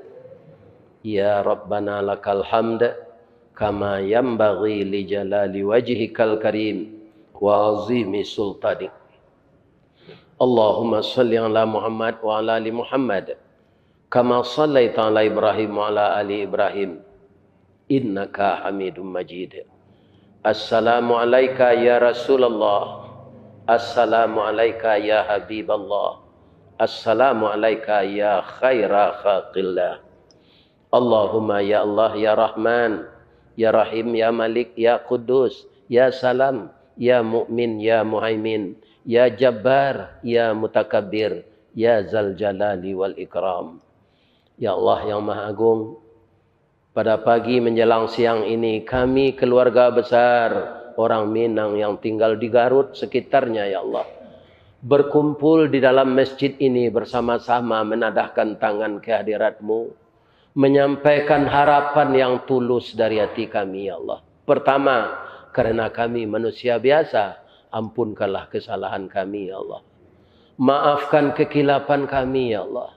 Ya Rabbana lakal hamd kama yanbaghi li jalali wajhikal karim wa azimi sultanik. Allahumma salli ala Muhammad wa ala ali Muhammad kama sallaita ala Ibrahim wa ala ali Ibrahim innaka Hamidum Majid. Assalamu alayka ya Rasulullah. Assalamu alayka ya Habiballah. Assalamu alayka ya khaira khaqillah. Allahumma ya Allah ya Rahman ya Rahim ya Malik ya Qudus ya Salam ya Mu'min ya Muhaimin ya Jabbar ya Mutakabbir ya Zal Jalali wal Ikram. Ya Allah yang Maha Agung, pada pagi menjelang siang ini kami keluarga besar orang Minang yang tinggal di Garut sekitarnya ya Allah berkumpul di dalam masjid ini bersama-sama menadahkan tangan kehadirat-Mu, menyampaikan harapan yang tulus dari hati kami ya Allah. Pertama, karena kami manusia biasa, ampunkanlah kesalahan kami ya Allah. Maafkan kekilapan kami ya Allah.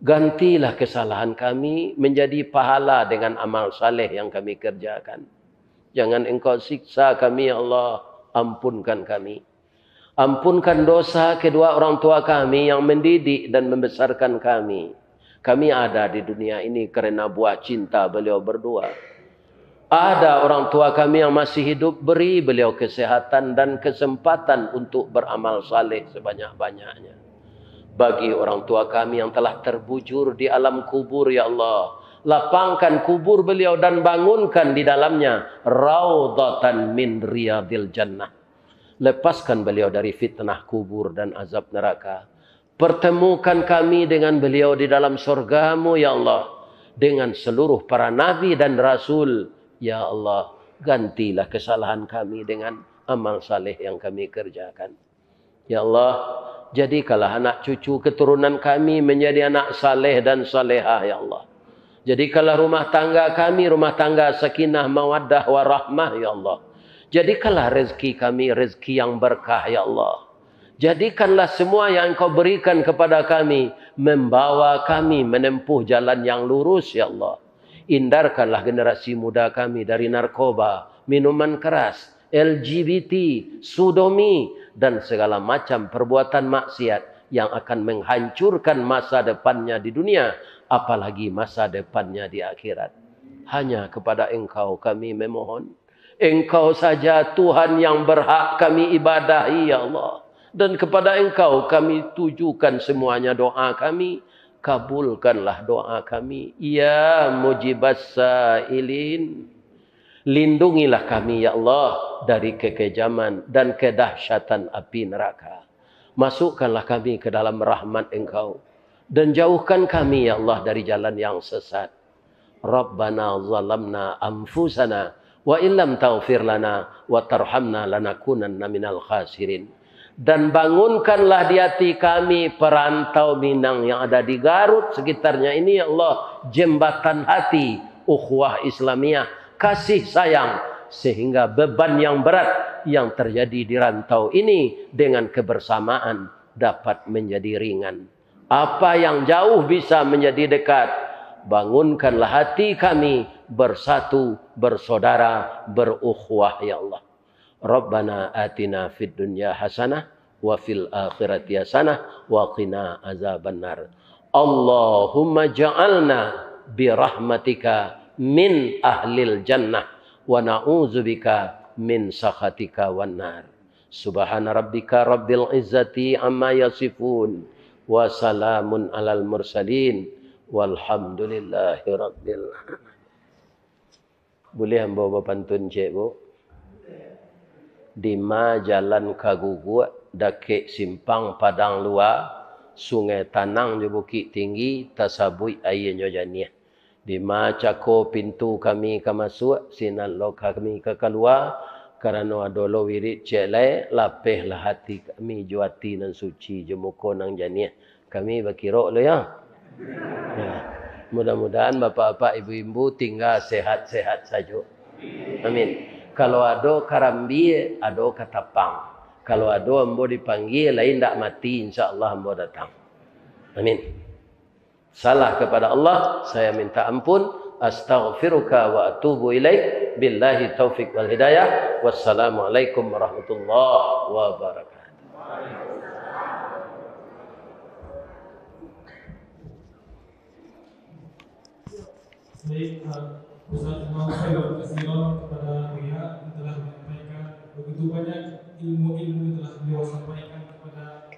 Gantilah kesalahan kami menjadi pahala dengan amal saleh yang kami kerjakan. Jangan Engkau siksa kami ya Allah, ampunkan kami. Ampunkan dosa kedua orang tua kami yang mendidik dan membesarkan kami. Kami ada di dunia ini karena buah cinta beliau berdua. Ada orang tua kami yang masih hidup, beri beliau kesehatan dan kesempatan untuk beramal saleh sebanyak-banyaknya. Bagi orang tua kami yang telah terbujur di alam kubur ya Allah, lapangkan kubur beliau dan bangunkan di dalamnya raudhatan min riyadil jannah. Lepaskan beliau dari fitnah kubur dan azab neraka. Pertemukan kami dengan beliau di dalam surgamu, ya Allah. Dengan seluruh para nabi dan rasul. Ya Allah, gantilah kesalahan kami dengan amal saleh yang kami kerjakan. Ya Allah, jadikanlah anak cucu keturunan kami menjadi anak saleh dan salehah, ya Allah. Jadikanlah rumah tangga kami rumah tangga sakinah, mawaddah, warahmah, ya Allah. Jadikanlah rezeki kami rezeki yang berkah, ya Allah. Jadikanlah semua yang Engkau berikan kepada kami membawa kami menempuh jalan yang lurus, ya Allah. Hindarkanlah generasi muda kami dari narkoba, minuman keras, LGBT, sodomi, dan segala macam perbuatan maksiat yang akan menghancurkan masa depannya di dunia, apalagi masa depannya di akhirat. Hanya kepada Engkau kami memohon. Engkau saja Tuhan yang berhak kami ibadahi, ya Allah. Dan kepada Engkau kami tujukan semuanya doa kami. Kabulkanlah doa kami. Ya mujibas sailin. Lindungilah kami, ya Allah, dari kekejaman dan kedahsyatan api neraka. Masukkanlah kami ke dalam rahmat Engkau. Dan jauhkan kami, ya Allah, dari jalan yang sesat. Rabbana zalamna anfusana wa illam taghfir lana wa tarhamna lanakunanna minal khasirin. Dan bangunkanlah di hati kami perantau Minang yang ada di Garut sekitarnya ini, ya Allah, jembatan hati ukhuwah Islamiyah, kasih sayang, sehingga beban yang berat yang terjadi di rantau ini dengan kebersamaan dapat menjadi ringan. Apa yang jauh bisa menjadi dekat. Bangunkanlah hati kami bersatu, bersaudara, berukhuwah, ya Allah. Rabbana atina fid dunya hasanah wa fil akhirati hasanah wa qina azabannar. Allahumma ja'alna bi rahmatika min ahlil jannah wa na'udzubika min sakhatika wan nar. Subhana rabbika rabbil izzati amma yasifun wa salamun alal mursalin walhamdulillahi rabbil alamin. Boleh hamba berpantun, Cik Bu? Di ma jalan Kagugu, dakik simpang padang luar, sungai Tanang di Bukit Tinggi, tasabui airnya janiah. Di ma cako pintu kami ke masuk, sinan lo kami ke keluar, kerana ada lo wirid celai, lapihlah hati kami juati dan suci jemuko nang janiah. Kami berkira lo ya. Ya. Mudah-mudahan bapak-bapak, ibu-ibu tinggal sehat-sehat saja. Amin. Kalau ada karambi, ada katapang. Kalau ada ambo dipanggil, lain tak mati, insya-Allah ambo datang. Amin. Salah kepada Allah, saya minta ampun. Astaghfiruka wa atubu ilaik. Billahi taufiq wal hidayah. Wassalamualaikum warahmatullahi wabarakatuh. Baik, Ustaz Imam Khairul Kasiro kepada pihak yang telah menyampaikan begitu banyak ilmu-ilmu yang telah beliau sampaikan kepada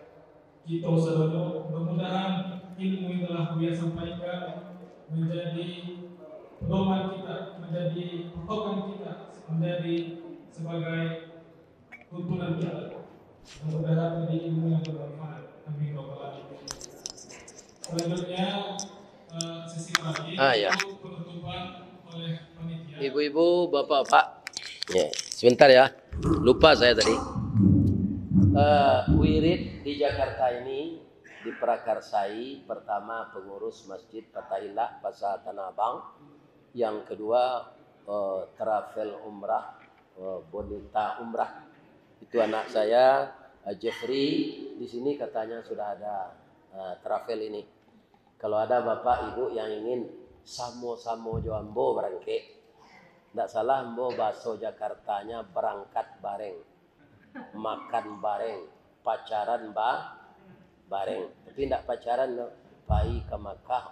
kita saudara. Mudah-mudahan ilmu yang telah beliau sampaikan menjadi pedoman kita, menjadi patokan kita, menjadi sebagai tuntunan kita. Mudah-mudahan menjadi ilmu yang bermanfaat. Amin ya rabbal alamin. Selanjutnya sesi terakhir Ya. penutupan oleh panitia. Ibu-ibu, bapak-bapak. Ya, sebentar ya. Lupa saya tadi. Wirid di Jakarta ini diprakarsai pertama pengurus Masjid Fatahillah Pasar Tanah Abang. Yang kedua travel umrah, Bonita Umrah. Itu anak saya Jeffrey. Di sini katanya sudah ada travel ini. Kalau ada bapak ibu yang ingin samo-samo joambo berangkat, tidak salah ambo bahasa Jakartanya berangkat bareng, makan bareng, pacaran bareng. Tapi tidak pacaran, pai ke Makkah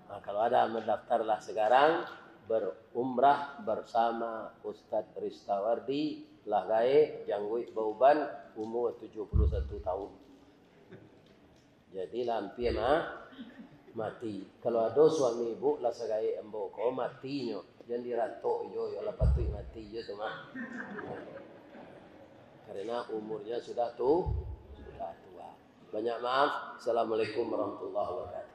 Nah, kalau ada mendaftarlah sekarang berumrah bersama Ustadz Ristawardi Lahgae Janggui Bauban, umur 71 tahun. Jadi lampi mati. Kalau ada suami ibu lah segai embo ko matinya. Jangan diratok yo lah patut mati je tu mah. karena umurnya sudah tua. Banyak maaf. Assalamualaikum warahmatullahi wabarakatuh.